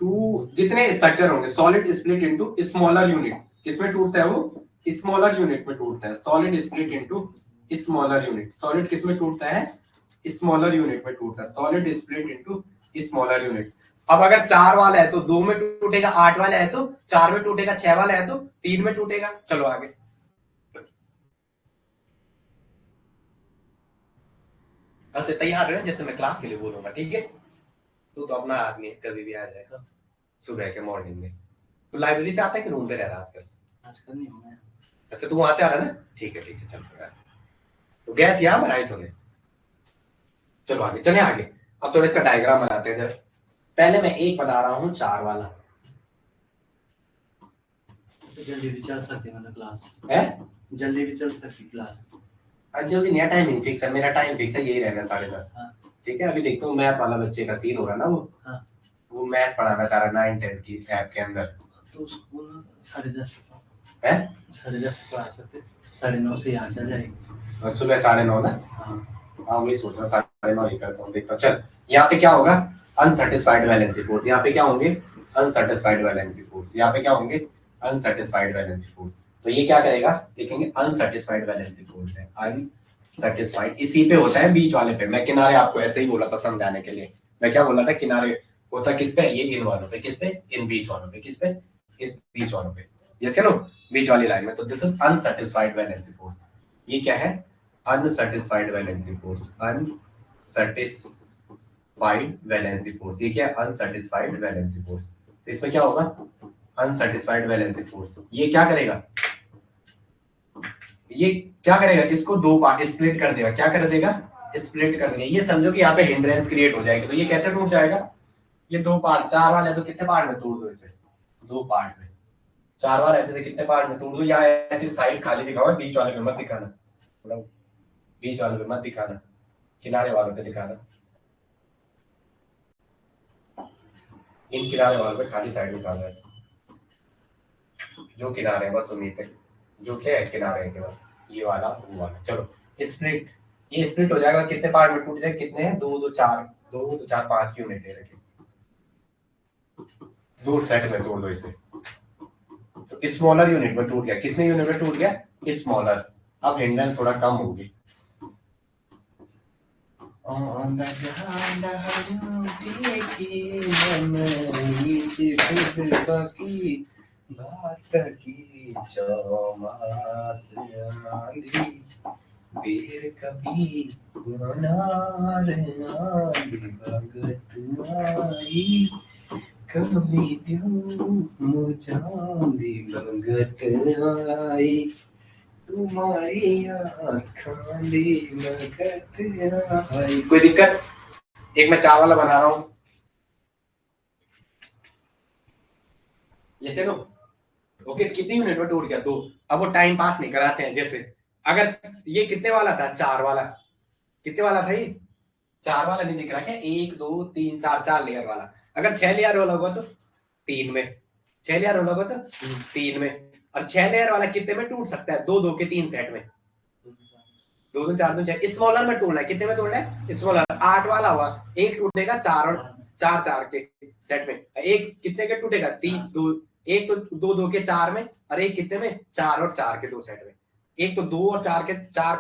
[SPEAKER 1] two, जितने स्ट्रक्चर होंगे solid split into smaller unit. किसमें टूटता है वो? स्मॉलर यूनिट में टूटता है। Solid split into smaller unit. Solid किसमें टूटता है? स्मॉलर यूनिट में टूटता है। Solid split into smaller unit. अब अगर 4 वाला है तो 2 में टूटेगा, 8 वाला है तो 4 में टूटेगा, 6 वाला है तो 3 में टूटेगा। चलो आगे। अच्छा तैयार है, जैसे मैं क्लास के लिए बोलूंगा, ठीक है? तू तो अपना आदमी कभी भी आ जाएगा सुबह के मॉर्निंग में। तो लाइब्रेरी से आता है कि रूम पे रह रहा है आजकल?
[SPEAKER 2] आजकल नहीं हूँ मैं।
[SPEAKER 1] अच्छा तू वहां से आ रहा है ना? ठीक है चलो यार। तो गैस यहाँ बनाई तूने? चलो आगे चले आगे। अब थोड़ा इसका डायग्राम बनाते हैं जरा। पहले मैं एक बना रहा हूँ 4 वाला।
[SPEAKER 2] तो जल्दी भी चल सकती मतलब क्लास
[SPEAKER 1] है?
[SPEAKER 2] जल्दी भी चल सकती क्लास।
[SPEAKER 1] जल्दी नहीं, टाइमिंग फिक्स है मेरा। टाइम फिक्स है, यही रहना 10:30।
[SPEAKER 2] हाँ।
[SPEAKER 1] ठीक है, अभी देखता हूँ मैथ वाला बच्चे का सीन हो रहा है ना वो।
[SPEAKER 2] हाँ।
[SPEAKER 1] वो मैथ पढ़ाना चाह रहा है 9-10 की ऐप के अंदर।
[SPEAKER 2] तो उसको 10:30
[SPEAKER 1] है
[SPEAKER 2] 10:30 क्लास है, 9:30 से यहाँ चल जाएगी।
[SPEAKER 1] और सुबह 9:30 ना? हाँ वही सोच रहा हूँ, 9:30 ही करता हूँ। देखता हूँ। चल यहाँ पे क्या होगा? Unsatisfied valency force. यहाँ पे क्या होंगे? Unsatisfied valency force. यहाँ पे क्या होंगे? Unsatisfied valency force. तो ये क्या करेगा? देखेंगे अनसेटिस्फाइड वैलेंसी फोर्स है। अनसेटिस्फाइड इसी पे होता है, बीच वाले पे। मैं किनारे आपको ऐसे ही बोला था समझाने के लिए। मैं क्या बोला था? किनारे होता किस पे? ये इन वालों पे। किस पे? इन बीच वालों पे। किस पे? इस बीच वालों पे। यस नो, बीच वाली लाइन में। तो this is unsatisfied valency force. ये क्या है? Unsatisfied valency force. Unsatisfied valency force. ये क्या है? Unsatisfied valency force. इसमें क्या होगा? Unsatisfied valency force. ये क्या करेगा? ये क्या करेगा? इसको 2 पार्ट स्प्लिट कर देगा। क्या कर देगा? स्प्लिट कर देगा। ये समझो कि यहाँ पे हिंड्रेंस क्रिएट हो जाएगी। तो ये कैसे टूट जाएगा? ये 2 पार्ट, 4 वाला है तो कितने पार्ट में तोड़ दो इसे? 2 पार्ट में। 4 वाला है तो कितने पार्ट में तोड़ दो? या ऐसी साइड खाली दिखाओ, बीच वाले में मत दिखाना, बीच वाले में मत दिखाना, किनारे वालों पे दिखाना। इन किनारे वालों पे खाली साइड निकालना है, जो किनारे हैं बस उन्हीं पे, जो क्या है किनारे हैं केवल, ये वाला वो वाला। चलो स्प्लिट, ये स्प्लिट हो जाएगा। कितने पार्ट में टूट जाए? कितने हैं? 2 2 4, 2 2 4 5 की यूनिट दे रखी। 2 सेट में तोड़ दो इसे। तो स्मॉलर यूनिट में टूट गया। कितने यूनिट में टूट गया? स्मॉलर। अब हिंड्रेंस थोड़ा कम होगी। On the बात की चौमास आंधी, बेर कभी गुनार आंधी भगत आई, कभी दियो मुझांदी भगत आई, तुम्हारी आँखां दी भगत आई। कोई दिक्कत? एक मैं 4 वाला बना रहा हूँ। ये चलो ओके। कितनी यूनिट में टूट गया? 2। अब वो टाइम पास नहीं कराते हैं। जैसे अगर ये कितने वाला था? 4 वाला। कितने वाला था ये? 4 वाला नहीं दिख रहा क्या? 1 2 3 4, 4 लेयर वाला। अगर 6 लेयर वाला होगा तो 3 में, 6 लेयर वाला होगा तो 3 में। और 6 लेयर वाला कितने में टूट सकता है? 2 2 के 3 सेट में। 2 2 4 2 6। स्मॉलर में तोड़ना है। कितने में तोड़ना है? स्मॉलर। 8 वाला हुआ, एक टूटेगा 4 और 4 4 के सेट में। एक कितने के टूटेगा? 3 2, एक तो 2 2 के 4 में, और एक कितने में? 4 और 4 के 2 सेट में। एक तो 2 और 4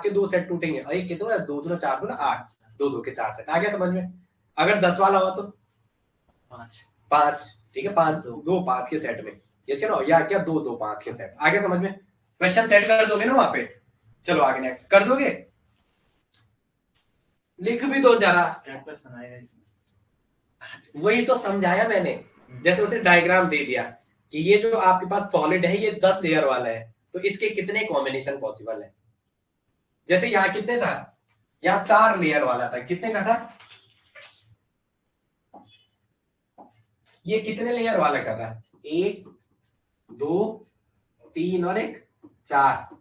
[SPEAKER 1] के 2 सेट टूटेंगे, और एक कितना 2 2 4 2 8, 2 2 के 4 सेट। आ गया समझ में? अगर 10 वाला हुआ तो 5, ठीक है, 5 2 5 के सेट में, ये नो, या क्या 2 2 5 के सेट। आगे समझ में? क्वेश्चन सेट कर दोगे ना वहां पे? चलो आगे नेक्स्ट कर दोगे, लिख भी दो जरा। वही तो समझाया मैंने, जैसे उसने डायग्राम दे दिया कि ये जो आपके पास सॉलिड है ये 10 लेयर वाला है, तो इसके कितने कॉम्बिनेशन पॉसिबल है। जैसे यहाँ कितने था, यहाँ 4 लेयर वाला था, कितने का था, ये कितने लेयर वाला का था, 1 2 3 और 1 4,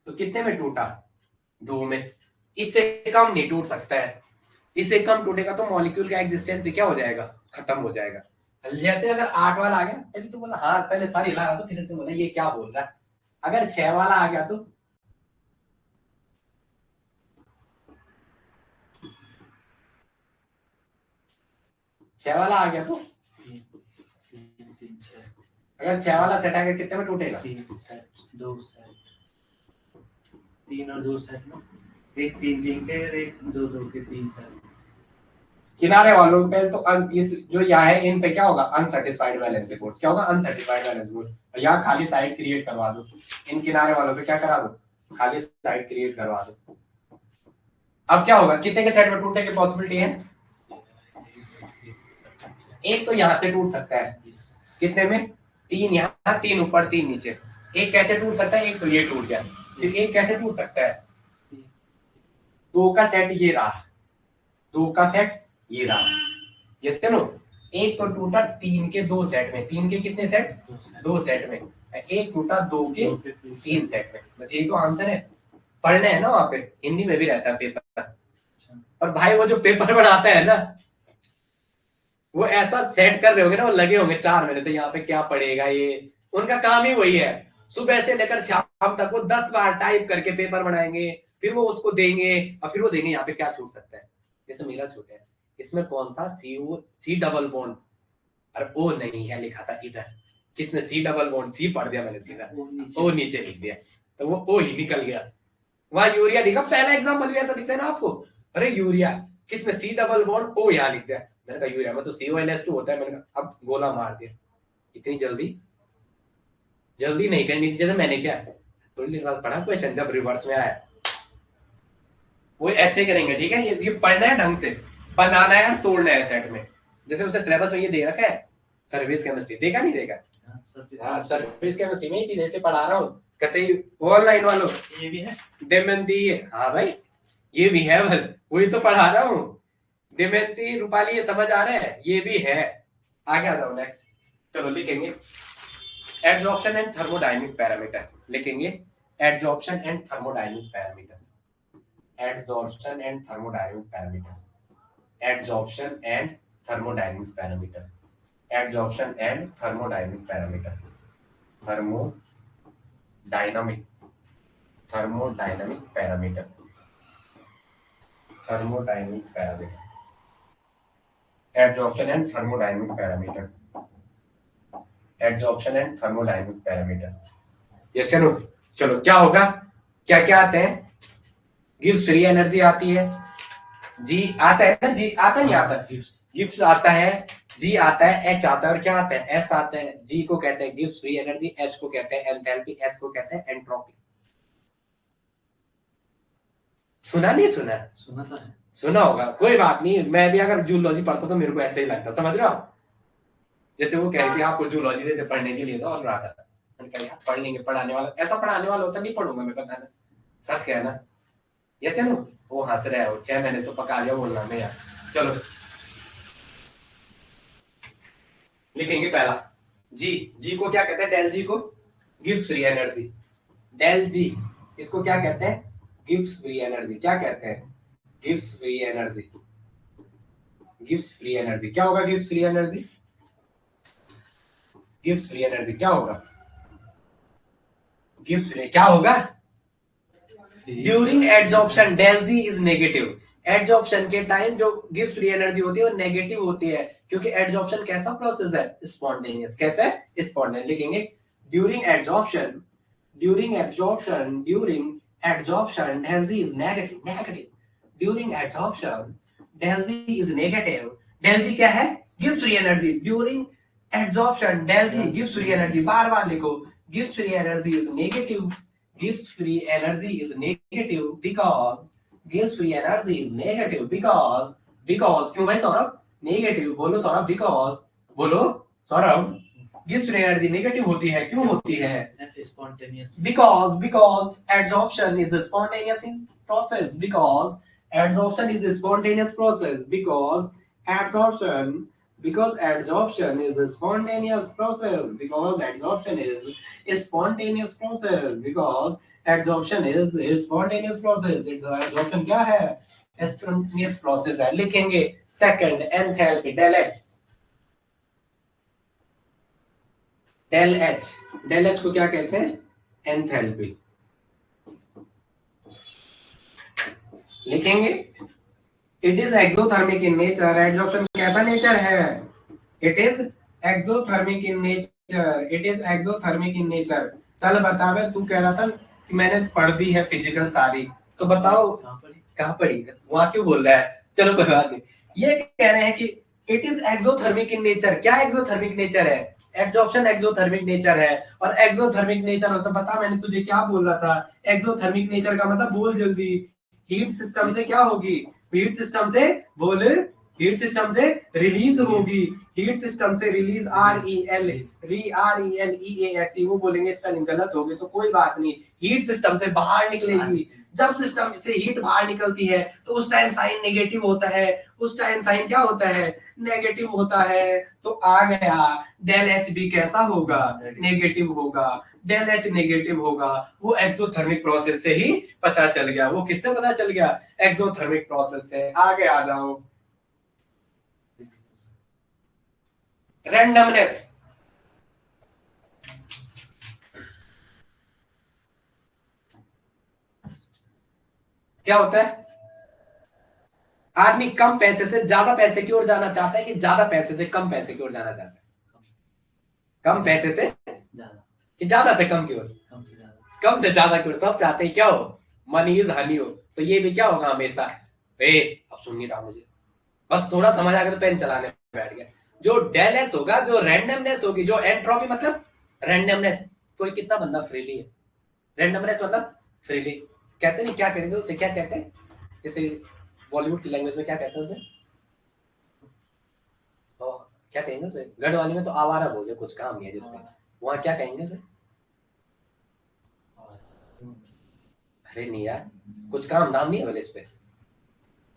[SPEAKER 1] तो कितने में टूटा, 2 में। इससे कम नहीं टूट सकता है, इससे कम टूटेगा तो मॉलिक्यूल का एग्जिस्टेंस क्या हो जाएगा, खत्म हो जाएगा। जैसे अगर 8 वाला आ गया, अभी तो बोला हाँ, पहले सारी हिला रहा, तो फिर इसने बोला ये क्या बोल रहा है। अगर 6 वाला आ गया तो 6 वाला आ गया तो, अगर 6 वाला सेट आ गया कितने में टूटेगा,
[SPEAKER 2] 2 सेट, 3 और 2 सेट में, एक 3 3 के और एक 2 2 के 3 सेट।
[SPEAKER 1] किनारे वालों पे तो इस जो यहाँ है इन पे क्या होगा, अनसेटिस्फाइड वैलेंस फोर्स, क्या होगा, अनसेटिस्फाइड वैलेंस फोर्स। यहाँ खाली साइड क्रिएट करवा दो, इन किनारे वालों पे क्या करा दो, खाली साइड क्रिएट करवा दो। अब क्या होगा, कितने के सेट में टूटने की पॉसिबिलिटी है, एक तो यहाँ से टूट सकता है, कितने में, 3 यहाँ 3 ऊपर 3 नीचे। एक कैसे टूट सकता है, एक तो ये टूट गया, फिर एक कैसे टूट सकता है, 2 का सेट ये रहा, 2 का सेट ये रहा, यस नो। एक तो टूटा 3 के 2 सेट में, 3 के कितने सेट, 2 सेट में, एक टूटा 2 के 3 सेट में। बस यही तो आंसर है, पढ़ना है ना वहां पे, हिंदी में भी रहता है पेपर। और भाई वो जो पेपर बनाता है ना, वो ऐसा सेट कर रहे होंगे ना, वो लगे होंगे 4 महीने से यहाँ पे क्या पढ़ेगा ये, उनका काम ही वही है, सुबह से लेकर शाम तक वो 10 बार टाइप करके पेपर बनाएंगे, फिर वो उसको देंगे, और फिर वो देंगे यहाँ पे क्या छूट सकता है, जैसे मेरा छूटा है, इसमें कौन सा सी डबल बॉन्ड, और ओ नहीं है लिखा था इधर, किसमें सी डबल बॉन्ड, सी पढ़ दिया मैंने सीधा, ओ नीचे लिख दिया, तो वो ओ ही निकल गया। वहां यूरिया लिखा, पहला एग्जाम्पल भी ऐसा दिखता है ना आपको, अरे यूरिया किसमें सी डबल बॉन्ड ओ यहाँ लिख दिया, मैंने कहा यूरिया में तो CONS2 होता है, मैंने कहा अब गोला मार दिया। इतनी जल्दी नहीं करनी थी, जैसे मैंने क्या थोड़ी देर बाद पढ़ा क्वेश्चन, जब रिवर्स में आया वो ऐसे करेंगे, ठीक है, ये पढ़ना है ढंग से, बनाना है और तोड़ना है सेट में। जैसे उसे सिलेबस में ये दे रखा है, सर्विस केमिस्ट्री देखा नहीं देखा, हाँ सर्विस केमिस्ट्री में ये चीज ऐसे पढ़ा रहा हूँ, कहते ऑनलाइन वालों
[SPEAKER 2] ये भी है,
[SPEAKER 1] दमयंती, हाँ भाई ये भी है, वही तो पढ़ा रहा हूँ, दमयंती रूपाली ये समझ आ रहा है, ये भी है। आगे आ जाओ नेक्स्ट, चलो लिखेंगे एड्सॉर्प्शन एंड थर्मोडायनेमिक पैरामीटर, लिखेंगे adsorption and thermodynamic parameter, adsorption and thermodynamic parameter, adsorption and thermodynamic parameter, adsorption and thermodynamic parameter, thermodynamic parameter, thermodynamic parameter, adsorption and thermodynamic parameter, adsorption and thermodynamic parameter, yes या नो। चलो क्या होगा, क्या क्या आते हैं, गिव्स फ्री एनर्जी आती है, जी आता है ना, जी आता नहीं आता, गिव्स आता है, जी आता है, एच आता है, और क्या आता है, एस आता है। जी को कहते हैं गिव्स फ्री एनर्जी, एच को कहते हैं एंथैल्पी, एस को कहते हैं एंट्रोपी। सुना नहीं सुना,
[SPEAKER 2] सुना तो है,
[SPEAKER 1] सुना होगा, कोई बात नहीं, मैं भी अगर जूलॉजी पढ़ता तो मेरे को ऐसे ही लगता, समझ रहे हो। जैसे वो कह रही थी आपको जूलॉजी देते पढ़ने के लिए, तो और रहा था, मैंने कहा यार पढ़ लेंगे, पढ़ाने वाला ऐसा पढ़ाने वाला होता नहीं पढ़ूंगा मैं, पता ना, सच कहना, यस नो। वो हंस रहे हो, 6 महीने तो पका लिया बोलना में यार। चलो लिखेंगे पहला जी, जी को क्या कहते हैं, डेल जी को गिव्स फ्री एनर्जी, डेल जी इसको क्या कहते हैं, गिव्स फ्री एनर्जी, क्या कहते हैं, gives free energy, gives free energy. क्या होगा gives free energy, gives free energy क्या होगा, गिव्स फ्री क्या होगा, during adsorption del G is negative, adsorption के टाइम जो गिव्स फ्री एनर्जी होती है वो नेगेटिव होती है, क्योंकि एड्सॉर्प्शन कैसा प्रोसेस है, स्पॉन्टेनियस, कैसा है, स्पॉन्टेनियस। लिखेंगे during adsorption, during absorption, during adsorption, del Z is negative. Negative. During adsorption, del Z is negative. Del Z क्या है? Gives free energy. During adsorption, del Z gives free energy. बार बार लिखो. Gives free energy is negative. Gives free energy is negative because gives free energy is negative because क्यों भाई सौरभ? Negative बोलो सौरभ, because बोलो Saurabh. Gives free energy negative होती है, क्यों होती है?
[SPEAKER 2] Spontaneous.
[SPEAKER 1] Because adsorption is a spontaneous process. Because adsorption is a spontaneous process. Because adsorption is a spontaneous process. Because adsorption is a spontaneous process. Because adsorption is a spontaneous process. It's adsorption क्या है? Spontaneous process है. लिखेंगे second enthalpy del H. del H को क्या कहते हैं? एंथैल्पी. लिखेंगे it is exothermic in nature. Adsorption कैसा नेचर है? It is exothermic in nature. It is exothermic in nature. चल बता बे, तू कह रहा था कि मैंने पढ़ दी है फिजिकल सारी, तो बताओ कहाँ पढ़ी? वहां क्यों बोल रहा है? चलो कोई बात नहीं. ये कह रहे हैं कि it is exothermic in nature. क्या एक्सोथर्मिक नेचर है? एब्जॉर्प्शन एक्सोथर्मिक नेचर है. और एक्सोथर्मिक नेचर होता, बता मैंने तुझे क्या बोल रहा था? एक्सोथर्मिक नेचर का मतलब बोल जल्दी. हीट सिस्टम से क्या होगी? हीट सिस्टम से बोल. हीट सिस्टम से रिलीज होगी. हीट सिस्टम से रिलीज RELEASE. वो बोलेंगे स्पेलिंग गलत होगी तो कोई बात नहीं. हीट सिस्टम से बाहर निकलेगी. जब सिस्टम से हीट बाहर निकलती है तो उस टाइम साइन नेगेटिव होता है. उस टाइम साइन क्या होता है? नेगेटिव होता है. तो आ गया डेल एच भी कैसा होगा? नेगेटिव होगा. डेल एच नेगेटिव होगा. वो एक्सोथर्मिक प्रोसेस से ही पता चल गया. वो किससे पता चल गया? एक्सोथर्मिक प्रोसेस से. आगे आ जाओ. रैंडमनेस. क्या होता है? आदमी कम पैसे से ज्यादा पैसे की ओर जाना चाहता है कि ज्यादा पैसे से कम पैसे की ओर जाना चाहता है? कम पैसे से ज्यादा कि ज्यादा से कम की ओर? कम से ज्यादा की ओर. सब चाहते हैं क्या हो? मनी इज हनी हो. तो ये भी क्या होगा हमेशा? अब सुन नहीं रहा मुझे, बस थोड़ा समझ आ गया तो पेन चलाने बैठ गया. जो डेल एस होगा, जो रैंडमनेस होगी, जो एंट्रोपी मतलब रैंडमनेस. कोई कितना बंदा फ्रीली है? रैंडमनेस मतलब फ्रीली. कहते नहीं, क्या कहते हैं उसे? क्या कहते हैं? जैसे बॉलीवुड की लैंग्वेज में क्या कहते हैं उसे? क्या कहेंगे उसे? गढ़वाली में तो आवारा बोलते, कुछ काम नहीं है जिसमें. वहां क्या कहेंगे उसे? अरे नहीं यार, कुछ काम नाम नहीं है वाले इस पे.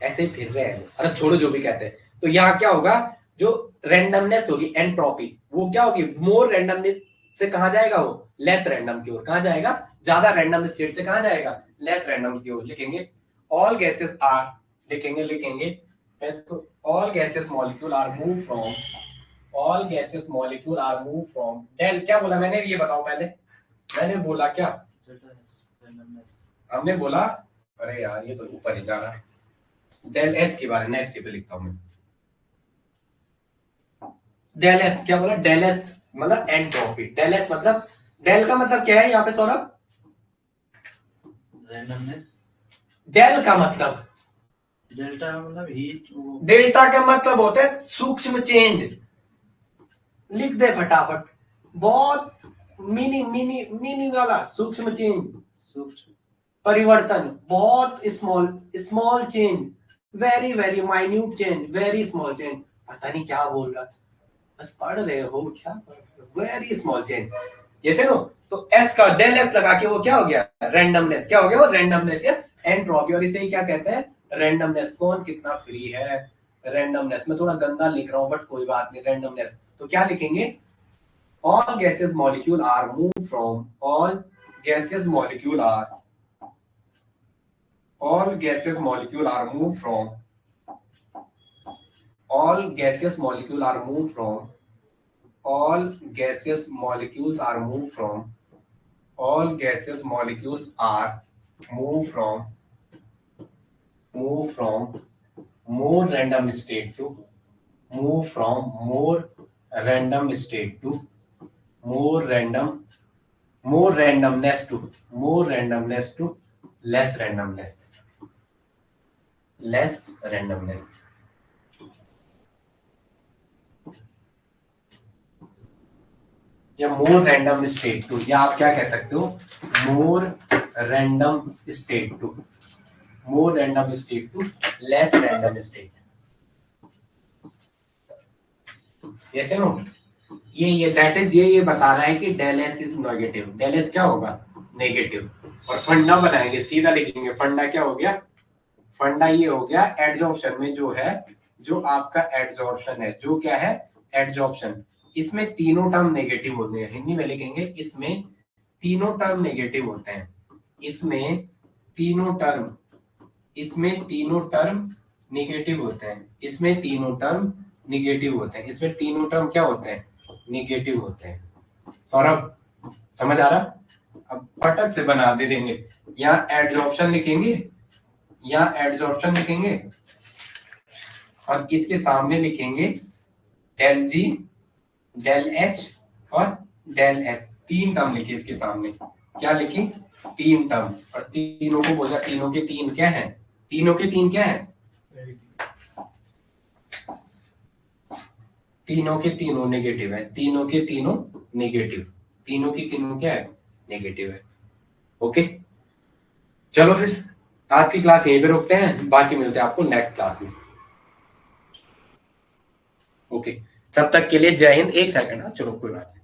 [SPEAKER 1] ऐसे ही फिर रहे हैं. अरे छोड़ो जो भी कहते हैं. तो यहाँ क्या होगा? जो रैंडमनेस होगी, एंट्रोपी, वो क्या होगी? मोर रैंडमनेस से कहां जाएगा? वो लेस रैंडम की ओर. कहां जाएगा? ज्यादा रैंडम स्टेट से कहां जाएगा? लेस रैंडम की ओर. लिखेंगे ऑल गैसेस आर. लिखेंगे इसको. All gases molecule are move from. All gases molecule are move from del. क्या बोला मैंने? ये बताओ पहले. मैंने बोला क्या? हमने बोला, अरे यार ये तो ऊपर ही जा रहा है. डेल एस के बारे में नेक्स्ट पे लिखता हूं मैं. डेल एस क्या बोला? डेल एस मतलब एंट्रोपी. डेल एस मतलब, डेल का मतलब क्या है यहाँ पे सौरभ?
[SPEAKER 2] रैंडमनेस.
[SPEAKER 1] डेल का मतलब,
[SPEAKER 2] डेल्टा मतलब हीट.
[SPEAKER 1] डेल्टा का मतलब होता है सूक्ष्म चेंज. लिख दे फटाफट. बहुत मिनी वाला सूक्ष्म चेंज. सूक्ष्म परिवर्तन. बहुत small change. Very minute change. Very small change. पता नहीं क्या बोल रहा, बस पढ़ रहे हो क्या? Very small change. जैसे नो, तो एस का डेल एस लगा के वो क्या हो गया? रैंडमनेस. क्या हो गया? वो रैंडमनेस या एंट्रोपी. और इसे ही क्या कहते हैं? रैंडमनेस. कौन कितना फ्री है? रैंडमनेस. मैं थोड़ा गंदा लिख रहा हूं बट कोई बात नहीं. रैंडमनेस. तो क्या लिखेंगे? All gases molecule are move from. All gases molecule are. all gaseous molecule are moved from. All gaseous molecule are moved from. All gaseous molecules are moved from. All gaseous molecules are moved from. Move from more random state to. Move from more random state to more random. More randomness to. More randomness to less randomness, less randomness. या मोर रैंडम स्टेट टू, या आप क्या कह सकते हो, more random state to, more random state to less random state. Yes no, ये दैट इज ये बता रहा है कि del S is negative. Del S क्या होगा, नेगेटिव। और फंडा बनाएंगे, सीधा लिखेंगे फंडा क्या हो गया, फंडा ये हो गया एडजॉर्प्शन में जो है, जो आपका एडजॉर्प्शन है, जो क्या है एडजॉर्प्शन, इसमें तीनों टर्म नेगेटिव होते हैं। हिंदी में लिखेंगे इसमें तीनों टर्म नेगेटिव होते हैं, इसमें तीनों टर्म, इसमें तीनों टर्म नेगेटिव होते हैं, इसमें तीनों टर्म नेगेटिव होते हैं, इसमें तीनों टर्म क्या होते हैं, नेगेटिव होते हैं। सौरभ समझ आ रहा, अब फटक से बना दे देंगे, यहाँ एडजॉर्प्शन लिखेंगे, यहाँ एडजॉर्प्शन लिखेंगे और इसके सामने लिखेंगे डेल जी, डेल एच और डेल एस। तीन टर्म लिखे इसके सामने, क्या लिखे, तीन टर्म। और तीनों को बोला, तीनों के तीन क्या है, तीनों के तीन क्या है, तीनों के तीनों नेगेटिव है, तीनों के तीनों नेगेटिव, तीनों की तीनों क्या है, नेगेटिव है। ओके, चलो फिर आज की क्लास यहीं पे रोकते हैं, बाकी मिलते हैं आपको नेक्स्ट क्लास में। ओके, तब तक के लिए जय हिंद। एक सेकंड, चलो कोई बात नहीं।